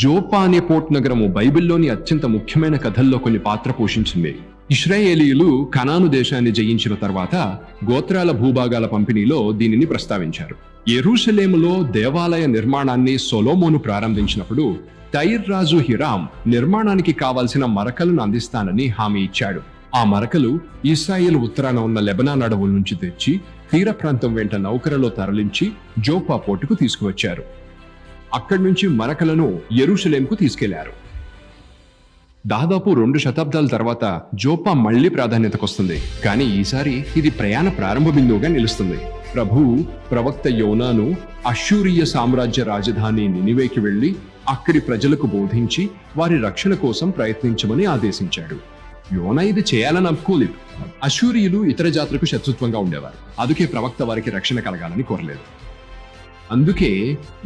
జోప్పా అనే పోర్ట్ నగరము బైబిల్లోని అత్యంత ముఖ్యమైన కథల్లో కొన్ని పాత్ర పోషించింది. ఇశ్రాయేలీయులు కనాను దేశాన్ని జయించిన తర్వాత గోత్రాల భూభాగాల పంపిణీలో దీనిని ప్రస్తావించారు. యెరూషలేములో దేవాలయ నిర్మాణాన్ని సొలొమోను ప్రారంభించినప్పుడు టైర్ రాజు హిరామ్ నిర్మాణానికి కావాల్సిన మరకలను అందిస్తానని హామీ ఇచ్చాడు. ఆ మరకలు ఇశ్రాయేలు ఉత్తరాన ఉన్న లెబనాన్ అడవుల నుంచి తెచ్చి తీర ప్రాంతం వెంట నౌకరలో తరలించి జోప్పా పోర్టుకు తీసుకువచ్చారు. అక్కడి నుంచి మరకలను యెరూషలేంకు తీసుకెళ్లారు. దాదాపు 2 శతాబ్దాల తర్వాత జోప్పా మళ్లీ ప్రాధాన్యతకొస్తుంది. కానీ ఈసారి ఇది ప్రయాణ ప్రారంభ బిందువుగా నిలుస్తుంది. ప్రభువు ప్రవక్త యోనాను అష్షూరియ సామ్రాజ్య రాజధాని నినివేకి వెళ్లి అక్కడి ప్రజలకు బోధించి వారి రక్షణ కోసం ప్రయత్నించమని ఆదేశించాడు. యోనా ఇది చేయాలని అనుకోలేదు. అష్షూరియులు ఇతర జాతులకు శత్రుత్వంగా ఉండేవారు. అందుకే ప్రవక్త వారికి రక్షణ కలగాలని కోరలేదు. అందుకే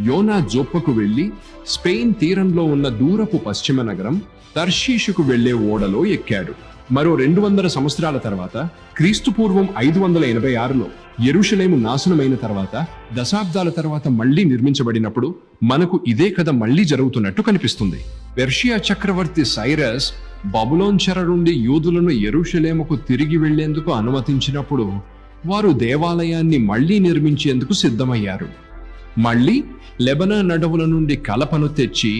యోనా జోప్పకు వెళ్లి స్పెయిన్ తీరంలో ఉన్న దూరపు పశ్చిమ నగరం తర్షీషుకు వెళ్లే ఓడలో ఎక్కాడు. మరో 200 సంవత్సరాల తర్వాత క్రీస్తుపూర్వం 586లో యెరూషలేము నాశనమైన తర్వాత దశాబ్దాల తర్వాత మళ్లీ నిర్మించబడినప్పుడు మనకు ఇదే కథ మళ్లీ జరుగుతున్నట్టు కనిపిస్తుంది. పెర్షియా చక్రవర్తి సైరస్ బబులోన్ చెర నుండి యూదులను యెరూషలేముకు తిరిగి వెళ్లేందుకు అనుమతించినప్పుడు వారు దేవాలయాన్ని మళ్లీ నిర్మించేందుకు సిద్ధమయ్యారు. మళ్లీ లెబనాన్ అడవుల నుండి కలపను తెచ్చి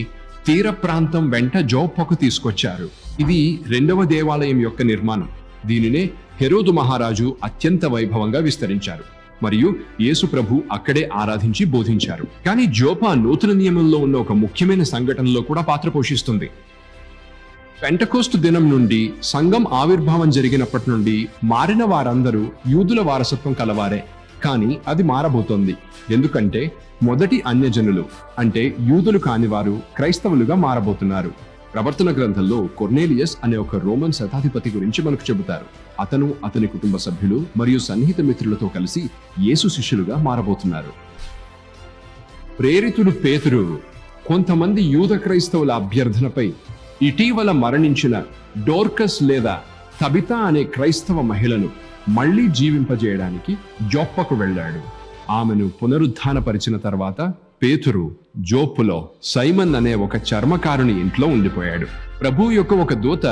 తీర ప్రాంతం వెంట జోప్పకు తీసుకొచ్చారు. ఇది రెండవ దేవాలయం యొక్క నిర్మాణం. దీనినే హెరోదు మహారాజు అత్యంత వైభవంగా విస్తరించారు మరియు యేసు ప్రభు అక్కడే ఆరాధించి బోధించారు. కానీ జోపా నూతన నియమంలో ఉన్న ఒక ముఖ్యమైన సంఘటనలో కూడా పాత్ర పోషిస్తుంది. పెంటకోస్తు దినం నుండి సంఘం ఆవిర్భావం జరిగినప్పటి నుండి మారిన వారందరూ యూదుల వారసత్వం కలవారే. కానీ అది మారబోతోంది. ఎందుకంటే మొదటి అన్యజనులు అంటే యూదులు కానివారు క్రైస్తవులుగా మారబోతున్నారు. ప్రవర్తన గ్రంథంలో కొర్నేలియస్ అనే ఒక రోమన్ శతాధిపతి గురించి మనకు చెబుతారు. అతను అతని కుటుంబ సభ్యులు మరియు సన్నిహిత మిత్రులతో కలిసి యేసు శిష్యులుగా మారబోతున్నారు. ప్రేరితుడు పేతురు కొంతమంది యూద క్రైస్తవుల అభ్యర్థనపై ఇటీవల మరణించిన డోర్కస్ లేదా తబితా అనే క్రైస్తవ మహిళను మళ్లీ జీవింపజేయడానికి జోప్పకు వెళ్ళాడు. ఆమెను పునరుద్ధానపరిచిన తర్వాత పేతురు జోప్పులో సైమన్ అనే ఒక చర్మకారుని ఇంట్లో ఉండిపోయాడు. ప్రభు యొక్క ఒక దూత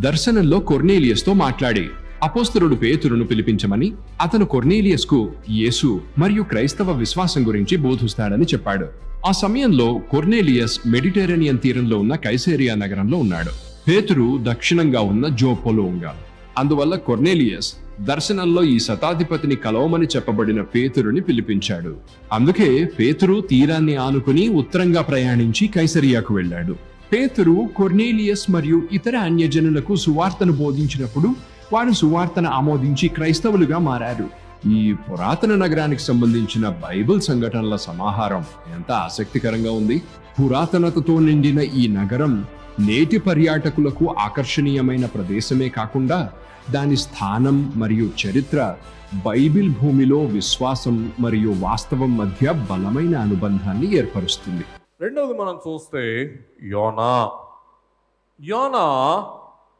దర్శనంలో కొర్నేలియస్తో మాట్లాడి అపోస్తలుడు పేతురును పిలిపించమని, అతను కొర్నేలియస్కు యేసు మరియు క్రైస్తవ విశ్వాసం గురించి బోధిస్తాడని చెప్పాడు. ఆ సమయంలో కొర్నేలియస్ మెడిటరేనియన్ తీరంలో ఉన్న కైసేరియా నగరంలో ఉన్నాడు. పేతురు దక్షిణంగా ఉన్న జోపోలో ఉన్నాడు. అందువల్ల కొర్నేలియస్ దర్శనంలో ఈ శతాధిపతిని కలవమని చెప్పబడిన పేతురుని పిలిపించాడు. అందుకే పేతురు తీరాన్ని ఆనుకుని ఉత్తరంగా ప్రయాణించి కైసరియాకు వెళ్ళాడు. పేతురు కొర్నేలియస్ మరియు ఇతర అన్యజనులకు సువార్తను బోధించినప్పుడు వారు సువార్తను ఆమోదించి క్రైస్తవులుగా మారారు. ఈ పురాతన నగరానికి సంబంధించిన బైబిల్ సంఘటనల సమాహారం ఎంత ఆసక్తికరంగా ఉంది. పురాతనతతో నిండిన ఈ నగరం నేటి పర్యాటకులకు ఆకర్షణీయమైన ప్రదేశమే కాకుండా దాని స్థానం మరియు చరిత్ర బైబిల్ భూమిలో విశ్వాసం మరియు వాస్తవం మధ్య బలమైన అనుబంధాన్ని ఏర్పరుస్తుంది. రెండవది మనం చూస్తే యోనా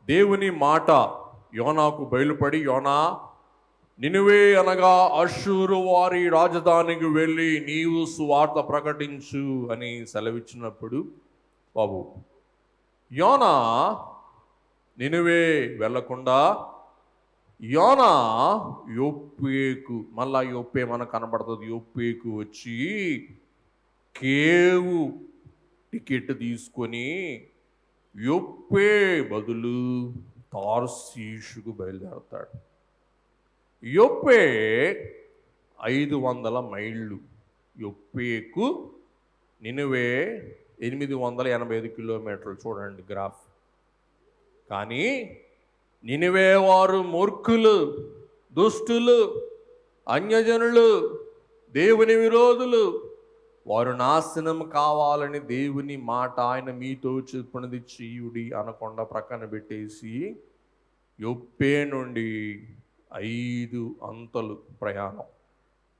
దేవుని మాట యోనాకు బయలుపడి, యోనా నినివే అనగా అష్షూరు వారి రాజధానికి వెళ్ళి నీవు సువార్త ప్రకటించు అని సెలవిచ్చినప్పుడు బాబు యోనా నినివే వెళ్ళకుండా యోనా యొప్పేకు, మళ్ళా యొప్పే మనకు కనబడుతుంది, యొప్పేకు వచ్చి కేవు టికెట్ తీసుకొని యొప్పే బదులు తార్షీషుకు బయలుదేరతాడు. యొప్పే 500 మైళ్ళు, యొప్పేకు నినివే 885 కిలోమీటర్లు. చూడండి గ్రాఫ్. కానీ నినివే వారు మూర్ఖులు, దుష్టులు, అన్యజనులు, దేవుని విరోధులు. వారు నాశనం కావాలని దేవుని మాట ఆయన మీతో చెప్పినది చేయుడి అనకుండా ప్రక్కన పెట్టేసి యొప్పే నుండి 5 అంతలు ప్రయాణం,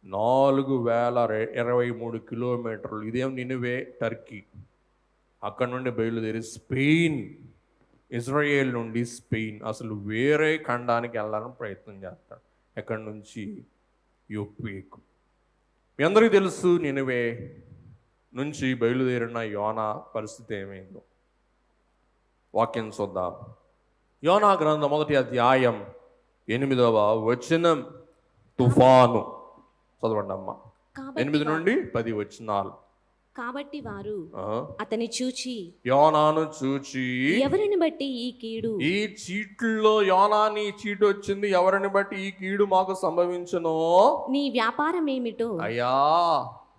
4023 కిలోమీటర్లు. ఇదేం నినివే టర్కీ. అక్కడ నుండి బయలుదేరి స్పెయిన్, ఇజ్రాయేల్ నుండి స్పెయిన్, అసలు వేరే ఖండానికి వెళ్ళడానికి ప్రయత్నం చేస్తాడు. ఎక్కడి నుంచి? యొప్పేకు. మీ అందరికీ తెలుసు నినివే నుంచి బయలుదేరిన యోనా పరిస్థితి ఏమైందో. వాక్యం చూద్దాం. యోనా గ్రంథం 1వ అధ్యాయం 8వ వచనం. తుఫాను. చదవండి అమ్మ. 8 నుండి 10 వచనాలు. కాబట్టి వారు అతని చూచి, యోనాను చూచి, ఎవరిని బట్టి ఈ కీడు? ఈ చీట్లలో యోనాని చీటు వచ్చింది, ఎవరిని బట్టి ఈ కీడు మాకు సంభవించునో? నీ వ్యాపారం ఏమిటో? అయ్యా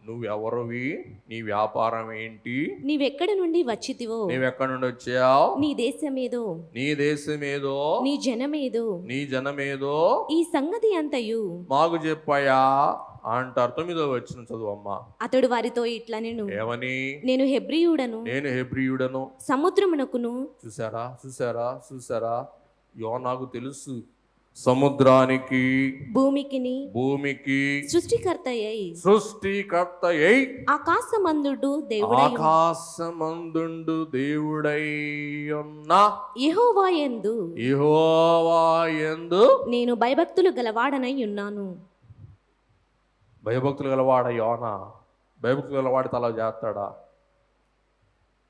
నువ్వెవరివి? నీ వ్యాపారం ఏంటి? నీవెక్కడి నుండి వచ్చితివో? నీవెక్కడి నుండి వచ్చావు? నీ దేశమేదో? నీ దేశమేదో? నీ జనమేదో? నీ జనమేదో? ఈ సంగతి అంతయు మాకు చెప్పాయా అంటారు. 9వ వచనం చదువమ్మా. అతడు వారితో ఇట్లా నేను ఏమని? నేను హెబ్రీయుడను సముద్రమునకును. చూసారా చూసారా చూసారా? యోనాకు తెలుసు సముద్రానికి, భూమికి సృష్టికర్తయై ఆకాశమందుండు దేవుడై ఉన్న యెహోవా యందు నేను భయభక్తులు గలవాడనై ఉన్నాను. భయభక్తులు గలవాడ యోనా? భయభక్తులు గలవాడి తలా చేస్తాడా?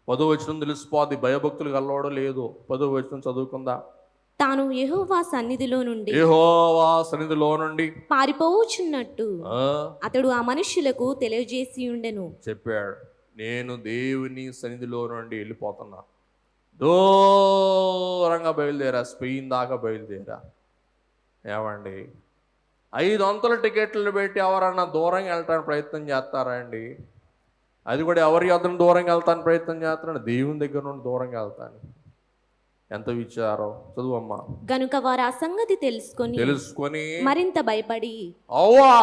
10వ వచనం తెలిసిపోద్ది భయభక్తులు గలవాడో లేదో. 10వ వచనం చదువుకుందా. తాను యెహోవా సన్నిధిలో నుండి యెహోవా సన్నిధిలో నుండి పారిపోవుచున్నట్టు ఆ, అతడు ఆ మనుష్యులకు తెలియజేసి ఉండెను. చెప్పాడు, నేను దేవుని సన్నిధిలో నుండి వెళ్ళిపోతున్నా. దూరంగా బయలుదేరా, స్పెయిన్ దాకా బయలుదేరా. ఏమండి, 500 టికెట్లు పెట్టి ఎవరన్నా దూరంగా వెళ్ళటానికి ప్రయత్నం చేస్తారా అండి? అది కూడా ఎవరి యొద్దకు దూరంగా వెళ్తాను ప్రయత్నం చేస్తున్నాడు? దేవుని దగ్గర నుండి దూరంగా వెళ్తాను. ఎంత విచారం. చదువమ్మా. గనుక వారు ఆ సంగతి తెలుసుకొని మరింత భయపడి అవ్వా,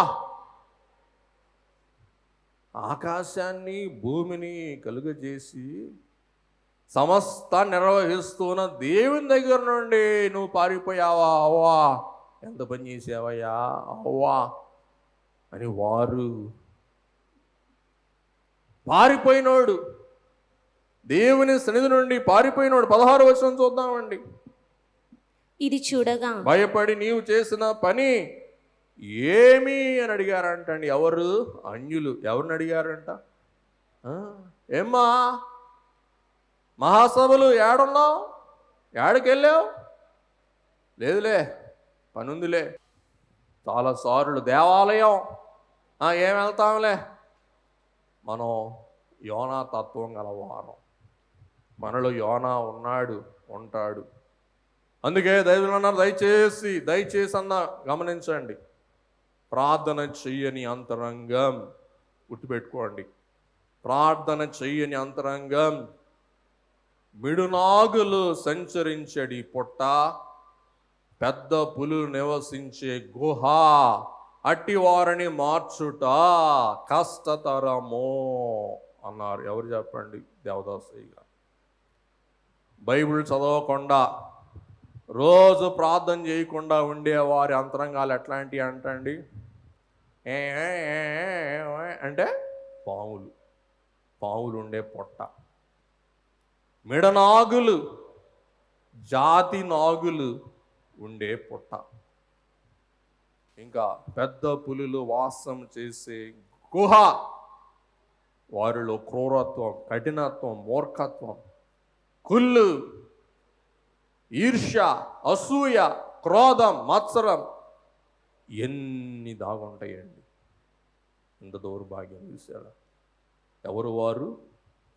ఆకాశాన్ని భూమిని కలుగజేసి సమస్త నిర్వహిస్తున్న దేవుని దగ్గర నుండి నువ్వు పారిపోయావా? అవ్వా, ఎంత పని చేసావయ్యా అవ్వా అని వారు. పారిపోయినోడు, దేవుని సన్నిధి నుండి పారిపోయినోడు. 16వ వచనం చూద్దామండి. ఇది చూడగా భయపడి నీవు చేసిన పని ఏమి అని అడిగారంటండి. ఎవరు? అన్యులు. ఎవరిని అడిగారంట? ఏమ్మా మహాసభలు ఏడున్నావు? ఏడకెళ్ళావు? లేదులే, పనుందిలే. చాలా సార్లు దేవాలయం ఏం వెళ్తాంలే. మనం యోనా తత్వం గలవారం. మనలో యోనా ఉన్నాడు, ఉంటాడు. అందుకే దైవులు అన్నారు, దయచేసి అన్న గమనించండి, ప్రార్థన చెయ్యని అంతరంగం. గుర్తుపెట్టుకోండి, ప్రార్థన చెయ్యని అంతరంగం. మిడునాగులు సంచరించడి పొట్ట, పెద్ద పులులు నివసించే గుహ, అట్టి వారిని మార్చుట కష్టతరమో అన్నారు. ఎవరు చెప్పండి? దేవదాసయ్య గారు. బైబిల్ చదవకుండా, రోజు ప్రార్థన చేయకుండా ఉండే వారి అంతరంగాలు ఎట్లాంటివి అంటండి? అంటే పాములు ఉండే పొట్ట, మిడనాగులు, జాతి నాగులు ఉండే పొట్ట, ఇంకా పెద్ద పులులు వాసం చేసే గుహ. వారిలో క్రూరత్వం, కఠినత్వం, మూర్ఖత్వం, కుళ్ళు, ఈర్ష్య, అసూయ, క్రోధం, మత్సరం ఎన్ని దాగుంటాయండి. ఇంత దౌర్భాగ్యం చూసారా? ఎవరు వారు?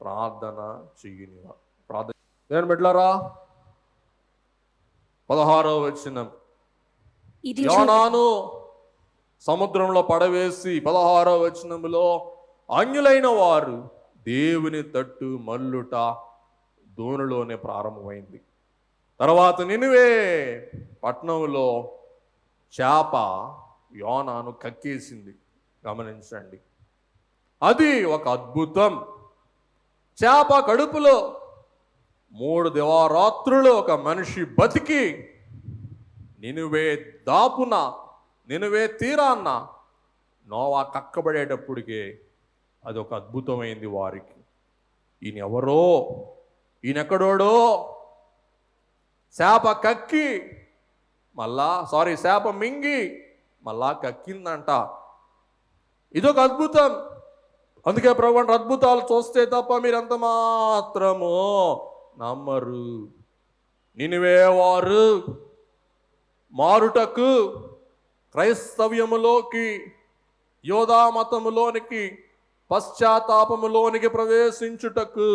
ప్రార్థన చెయ్యని వారు. ప్రార్థన నేను బిడ్డలారా, 16వ వచనం. యోనాను సముద్రంలో పడవేసి 16వ వచనంలో అన్యులైన వారు దేవుని తట్టు మల్లుట దోణిలోనే ప్రారంభమైంది. తర్వాత నినివే పట్టణంలో చేప యోనాను కక్కేసింది. గమనించండి, అది ఒక అద్భుతం. చేప కడుపులో 3 దివారాత్రులు ఒక మనిషి బతికి నినివే దాపున, నినివే తీరాన్న నోవా కక్కబడేటప్పటికే అది ఒక అద్భుతమైంది వారికి. ఈయన ఎవరో, ఈయనెక్కడోడో చేప కక్కి చేప మింగి మళ్ళా కక్కిందంట. ఇదొక అద్భుతం. అందుకే ప్రభువు అద్భుతాలు చూస్తే తప్ప మీరంత మాత్రము నమ్మరు. నినివే వారు మారుటకు, క్రైస్తవ్యములోకి, యోధా మతములోనికి, పశ్చాత్తాపములోనికి ప్రవేశించుటకు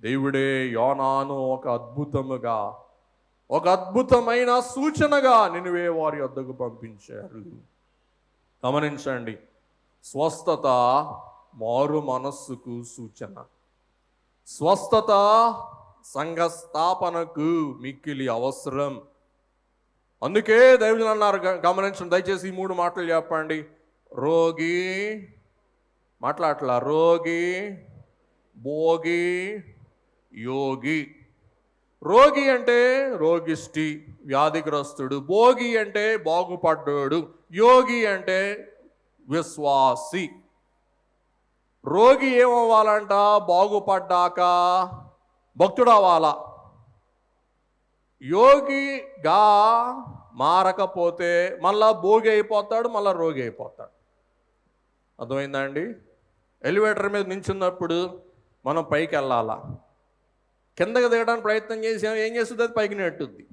దేవుడే యోనాను ఒక అద్భుతముగా, ఒక అద్భుతమైన సూచనగా నినివే వారి వద్దకు పంపించారు. గమనించండి, స్వస్థత మారు మనస్సుకు సూచన. స్వస్థత సంఘ స్థాపనకు మిక్కిలి అవసరం. అందుకే దైవజనులు అన్నారు, గమనించండి దయచేసి ఈ 3 మాటలు చెప్పండి. రోగి, మాట్లాడలా, రోగి, భోగి, యోగి. రోగి అంటే రోగిష్టి, వ్యాధిగ్రస్తుడు. భోగి అంటే బాగుపడ్డాడు. యోగి అంటే విశ్వాసి. రోగి ఏమవ్వాలంట? బాగుపడ్డాక భక్తుడు అవ్వాలా. యోగిగా మారకపోతే మళ్ళా భోగి అయిపోతాడు, మళ్ళా రోగి అయిపోతాడు. అర్థమైందా అండి? ఎలివేటర్ మీద నించున్నప్పుడు మనం పైకి వెళ్ళాలా. కిందకి దిగడానికి ప్రయత్నం చేసి ఏం చేస్తుంది? అది పైకి నెట్టుద్ది.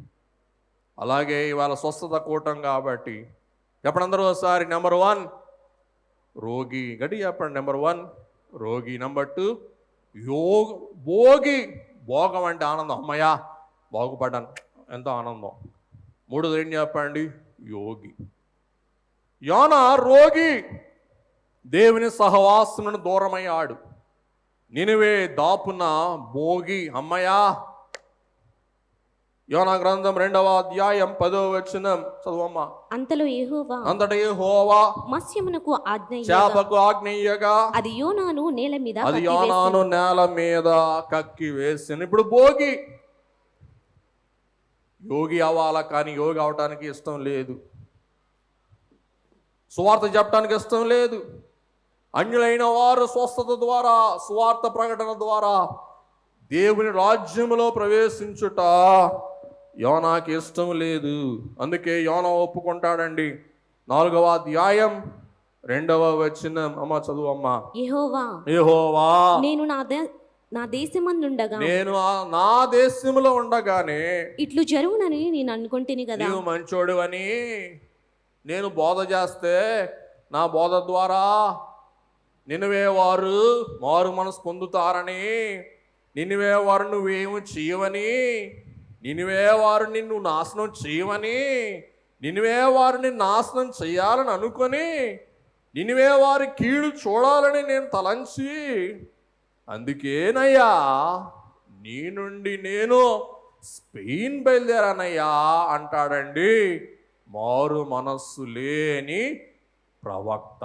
అలాగే ఇవాళ స్వస్థత కూటం కాబట్టి చెప్పండి ఒకసారి. నెంబర్ 1 రోగి, గట్టి చెప్పండి. నెంబర్ 1 రోగి. నెంబర్ 2 భోగి. భోగం అంటే ఆనందం, అమ్మయ్యా బాగుపడ్డాను, ఎంతో ఆనందం. 3 ఏం చెప్పండి? యోగి. యోనా రోగి, దేవుని సహవాసమును దూరమయ్యాడు. నినివే దాపున భోగి, అమ్మయ్యా. యోనా గ్రంథం 2వ అధ్యాయం 10వ వచనం చదువమ్మా. అంతటా యెహోవా మత్స్యమునకు చేపకు ఆజ్ఞయ్యగా అది యోనాను నేల మీద కక్కి వేసింది. ఇప్పుడు భోగి యోగి అవ్వాలా, కానీ యోగి అవటానికి ఇష్టం లేదు. సువార్త చెప్పడానికి ఇష్టం లేదు. అన్యులైన వారు స్వస్థత ద్వారా, సువార్త ప్రకటన ద్వారా దేవుని రాజ్యములో ప్రవేశించుట యోనాకి ఇష్టం లేదు. అందుకే యోనా ఒప్పుకుంటాడండి. 4వ అధ్యాయం 2వ వచనం. అమ్మ చదువమ్మా. యెహోవా నేను నా దేశమందుండగా, నేను నా దేశంలో ఉండగానే ఇట్లు జరుగునని నేను అనుకుంటేని కదా. నీవు మంచోడు అని నేను బోధ చేస్తే, నా బోధ ద్వారా నినివే వారు మారు మనసు పొందుతారని, నినివే వారు నువ్వేమి చేయవని, నినివే వారు నిన్ను నాశనం చేయవని, నినివే వారిని నాశనం చేయాలని అనుకొని, నినివే వారి కీడు చూడాలని నేను తలంచి, అందుకేనయ్యా నీ నుండి నేను స్పెయిన్ బయలుదేరానయ్యా అంటాడండి మారు మనస్సు లేని ప్రవక్త.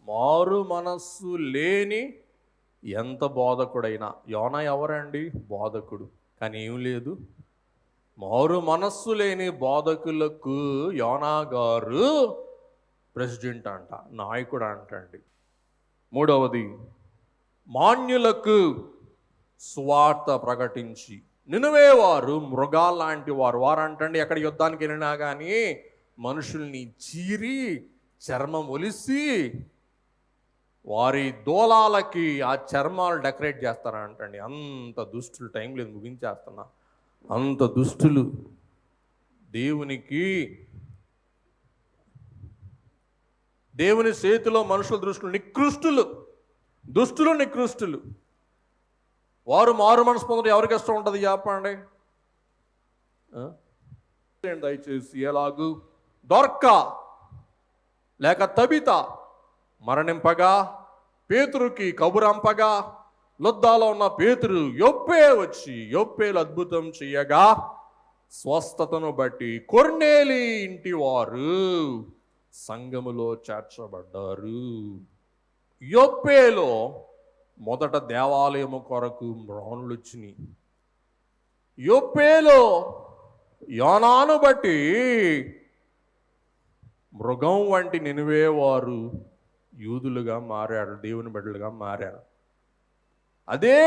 మారు మనస్సు లేని ఎంత బోధకుడైనా. యోనా ఎవరండి? బోధకుడు. కానీ ఏం లేదు, మారు మనస్సు లేని బోధకులకు యోనా గారు ప్రెసిడెంట్ అంట, నాయకుడు అంటండి. 3వది మాన్యులకు సువార్త ప్రకటించి, నినివే వారు మృగాల్లాంటి వారు. వారంటండి ఎక్కడ యుద్ధానికి వెళ్ళినా కానీ మనుషుల్ని చీరి చర్మం ఒలిసి వారి దోలాలకి ఆ చర్మాలు డెకరేట్ చేస్తారంటండి. అంత దుష్టులు. టైం లేదు, ముగించేస్తున్నా. అంత దుష్టులు. దేవుని చేతిలో మనుషుల దృష్టిలో నికృష్టులు, దుష్టులు, నికృష్టులు. వారు మారు మనసు పొందడం ఎవరికి ఇష్టం ఉంటుంది చెప్పండి? దయచేసి ఎలాగూ దొర్క లేక తబిత మరణింపగా, పేతురుకి కబురంపగా, లొద్దాలో ఉన్న పేతురు యొప్పే వచ్చి యొప్పేలు అద్భుతం చేయగా స్వస్థతను బట్టి కొర్నేలి ఇంటి వారు సంఘములో చేర్చబడ్డారు. యొప్పేలో మొదట దేవాలయము కొరకు మ్రానులు వచ్చినాయి. యొప్పేలో యోనాను బట్టి మృగం వంటి నినివే వారు యూదులుగా మారారు, దేవుని బిడ్డలుగా మారారు. అదే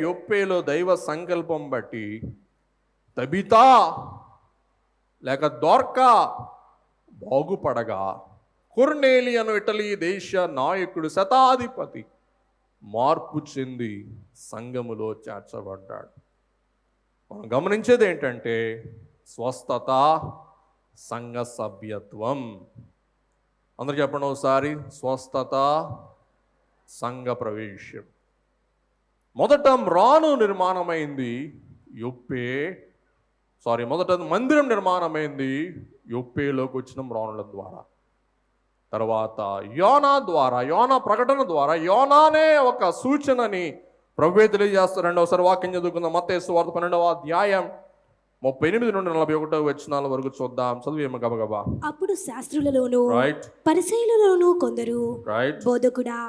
యొప్పేలో దైవ సంకల్పం బట్టి తబితా లేక దోర్కా బాగుపడగా, కొర్నేలియను ఇటలీ దేశ నాయకుడు, శతాధిపతి మార్పు చెంది సంఘములో చేర్చబడ్డాడు. మనం గమనించేది ఏంటంటే స్వస్థత, సంఘ సభ్యత్వం. అందరు చెప్పండి ఒకసారి. స్వస్థత, సంఘ ప్రవేశం. మొదట మ్రాను నిర్మాణమైంది మొదట మందిరం నిర్మాణమైంది యొప్పేలోకి వచ్చిన మ్రానుల ద్వారా. తర్వాత యోనా ద్వారా, యోనా ప్రకటన ద్వారా, యోనానే ఒక సూచనని ప్రభువే తెలియజేస్తారు. రెండవసారి వాక్యం చదువుకుందాం. మత్తయి సువార్త 12వ అధ్యాయం 38 నుండి 41 వచనాల వరకు చూద్దాం. చదివేమో గబగబా. అప్పుడు శాస్త్రులలోను పరిసయ్యులలోను కొందరు, బోధకుడా,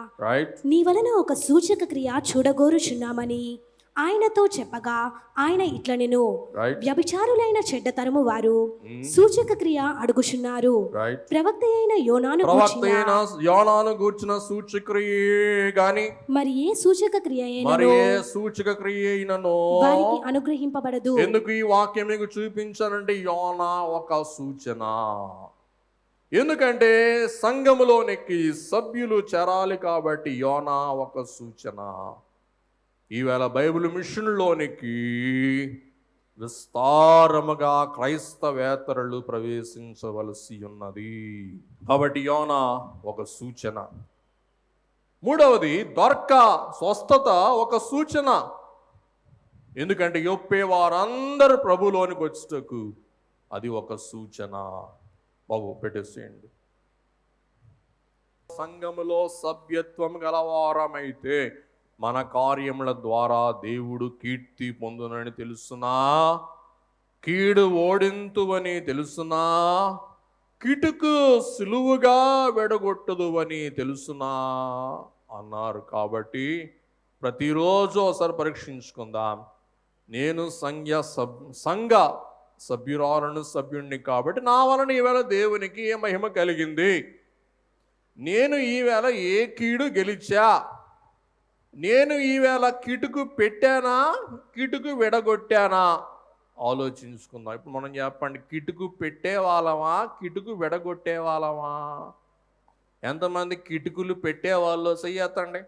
నీ వలన ఒక సూచక క్రియ చూడగోరుచున్నామని ఆయనతో చెప్పగా, ఆయన ఇట్లనెను, వ్యభిచారులైన చెడ్డతరము వారు సూచక క్రియ అడుగుచున్నారు. ప్రవక్త అయిన యోనాను గూర్చిన సూచక క్రియ గాని మరి ఏ సూచక క్రియ అయినను వారికి అనుగ్రహింపబడదు. ఎందుకు ఈ వాక్యం మీకు చూపించానంటే యోనా ఒక సూచన. ఎందుకంటే సంఘములోనికి సభ్యులు చేరాలి కాబట్టి యోనా ఒక సూచన. ఈవేళ బైబిల్ మిషన్లోనికి విస్తారముగా క్రైస్తవేతరులు ప్రవేశించవలసి ఉన్నది. కాబట్టి యోనా ఒక సూచన. మూడవది దొర్క స్వస్థత ఒక సూచన. ఎందుకంటే యొప్పే వారందరూ ప్రభులోనికి వచ్చేటకు అది ఒక సూచన. బాబు పెట్టేసేయండి. సంఘములో సభ్యత్వం గలవారమైతే మన కార్యముల ద్వారా దేవుడు కీర్తి పొందునని తెలుసునా, కీడు ఓడింతువని తెలుసునా, కిటుకు సులువుగా వెడగొట్టదు అని తెలుసునా అన్నారు. కాబట్టి ప్రతిరోజు ఒకసారి పరీక్షించుకుందాం. నేను సంఘ సభ్యుణ్ణి కాబట్టి నా వలన ఈవేళ దేవునికి ఏ మహిమ కలిగింది, నేను ఈవేళ ఏ కీడు గెలిచా, నేను ఈవేళ కిటుకు పెట్టానా, కిటుకు విడగొట్టానా ఆలోచించుకుందాం. ఇప్పుడు మనం చెప్పండి, కిటుకు పెట్టే వాళ్ళమా, కిటుకు విడగొట్టే వాళ్ళమా? ఎంతమంది కిటుకులు పెట్టే వాళ్ళు చెయ్యతండి.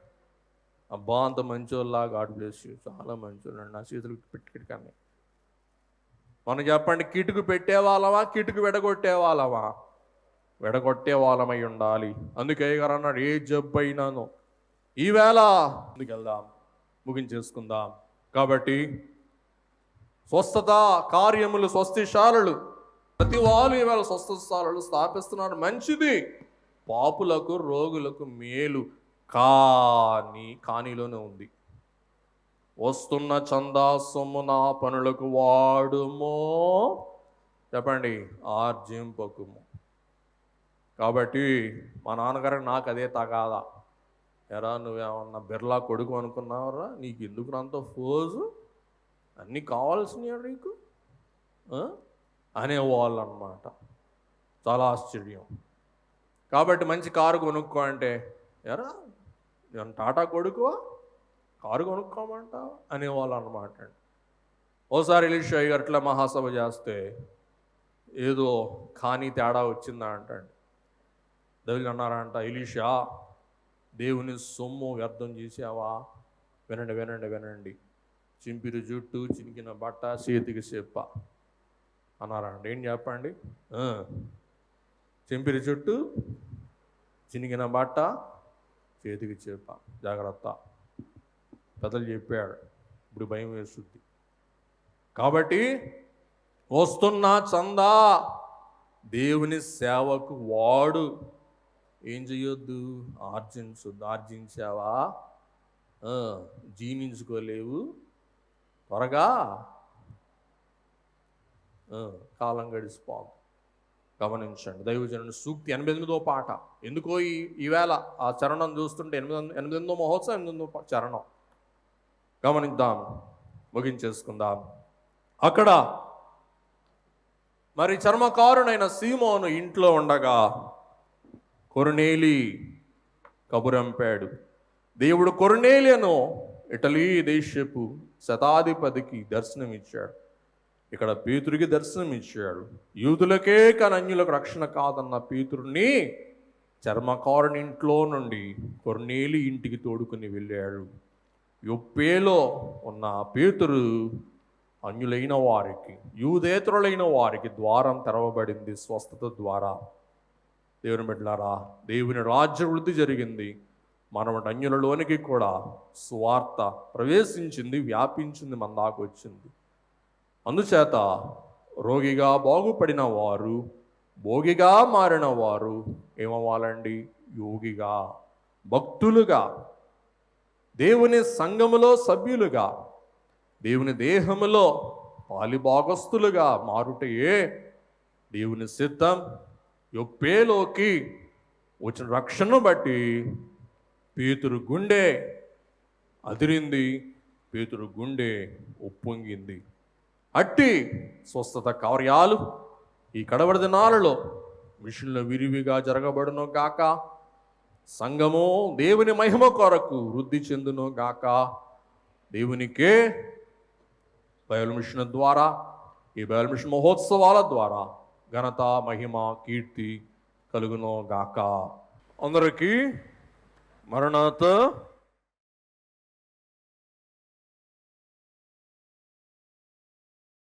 అబ్బా అంత మంచోళ్ళ, గాడ్ బ్లెస్ యూ, చాలా మంచోళ్ళండి, నా చేతులు పెట్టుకెట్టుకండి. మనం చెప్పండి, కిటుకు పెట్టే వాళ్ళమా, కిటుకు విడగొట్టే వాళ్ళమా? విడగొట్టే వాళ్ళమై ఉండాలి. అందుకే గారు అన్నాడు, ఏ జబ్బు అయినాను ఈవేళ ముందుకెళ్దాం, ముగించేసుకుందాం. కాబట్టి స్వస్థత కార్యములు, స్వస్తిశాలలు ప్రతి వాళ్ళు ఈవేళ స్వస్థశాలలు స్థాపిస్తున్నారు. మంచిది, పాపులకు రోగులకు మేలు. కానీలోనే ఉంది, వస్తున్న చందా సొమ్ము నా పనులకు వాడుమో, చెప్పండి, ఆర్జింపకుము. కాబట్టి మా నాన్నగారు నాకు అదే తగాదా. ఎరా నువ్వేమన్నా బిర్లా కొడుకు అనుకున్నావరా, నీకు ఎందుకు అంత ఫోజు, అన్నీ కావాల్సినవి నీకు అనేవాళ్ళు అన్నమాట. చాలా ఆశ్చర్యం. కాబట్టి మంచి కారు కొనుక్కో అంటే, ఎరా నేను టాటా కొడుకువా, కారు కొనుక్కోమంటావా అనేవాళ్ళు అన్నమాట. ఓసారి ఎలీషా గారు అట్లా మహాసభ చేస్తే ఏదో కానీ తేడా వచ్చిందా అంటండి. దేవుళ్ళు అన్నారంట, ఎలీషా దేవుని సొమ్ము వ్యర్థం చేసావా? వినండి వినండి వినండి, చింపిరి జుట్టు, చినికిన బట్ట, చేతికి చెప్ప అన్నారండి. ఏం చెప్పండి, చింపిరి జుట్టు, చినికిన బట్ట, చేతికి చెప్ప, జాగ్రత్త. పెద్దలు చెప్పాడు, ఇప్పుడు భయం వేస్తుంది. కాబట్టి వస్తున్న చందా దేవుని సేవకు వాడు. ఏం చేయొద్దు, ఆర్జించొద్దు. ఆర్జించావా, జీర్ణించుకోలేవు, త్వరగా కాలం గడిచిపోదు. గమనించండి. దైవజనుని సూక్తి 88వ పాట. ఎందుకో ఈవేళ ఆ చరణం చూస్తుంటే 88వ మహోత్సవం, 88వ చరణం గమనిద్దాం, ముగించేసుకుందాం. అక్కడ మరి చర్మకారునైన సీమోను ఇంట్లో ఉండగా కొర్నేలి కబురంపాడు. దేవుడు కొర్నేలియను ఇటలీ దేశపు శతాధిపతికి దర్శనమిచ్చాడు. ఇక్కడ పేతురికి దర్శనమిచ్చాడు. యూదులకే కానీ అన్యులకు రక్షణ కాదన్న పేతురుని చర్మకారుని ఇంట్లో నుండి కొర్నేలి ఇంటికి తోడుకుని వెళ్ళాడు. యొప్పేలో ఉన్న పేతురు అన్యులైన వారికి, యూదేతరులైన వారికి ద్వారం తెరవబడింది స్వస్థత ద్వారా. దేవుని బిడ్డలారా, దేవుని రాజ్య వృద్ధి జరిగింది. మన అన్యులలోనికి కూడా సువార్త ప్రవేశించింది, వ్యాపించింది, మన దాకా వచ్చింది. అందుచేత రోగిగా బాగుపడిన వారు, భోగిగా మారిన వారు ఏమవ్వాలండి? యోగిగా, భక్తులుగా, దేవుని సంఘములో సభ్యులుగా, దేవుని దేహములో పాలిభాగస్తులుగా మారుటయే దేవుని సిద్ధం. యొప్పేలోకి వచ్చిన రక్షణను బట్టి పేతురు గుండె అదిరింది, పేతురు గుండె ఉప్పొంగింది. అట్టి స్వస్థత కార్యాలు ఈ కడవరి దినాలలో మిషన్లో విరివిగా జరగబడును గాక. సంఘము దేవుని మహిమ కొరకు వృద్ధి చెందును గాక. దేవునికే బయలు మిషన్ ద్వారా, ఈ బయలు మిషన్ మహోత్సవాల ద్వారా ఘనత, మహిమ, కీర్తి కలుగును గాక. అందరికీ మరణాత.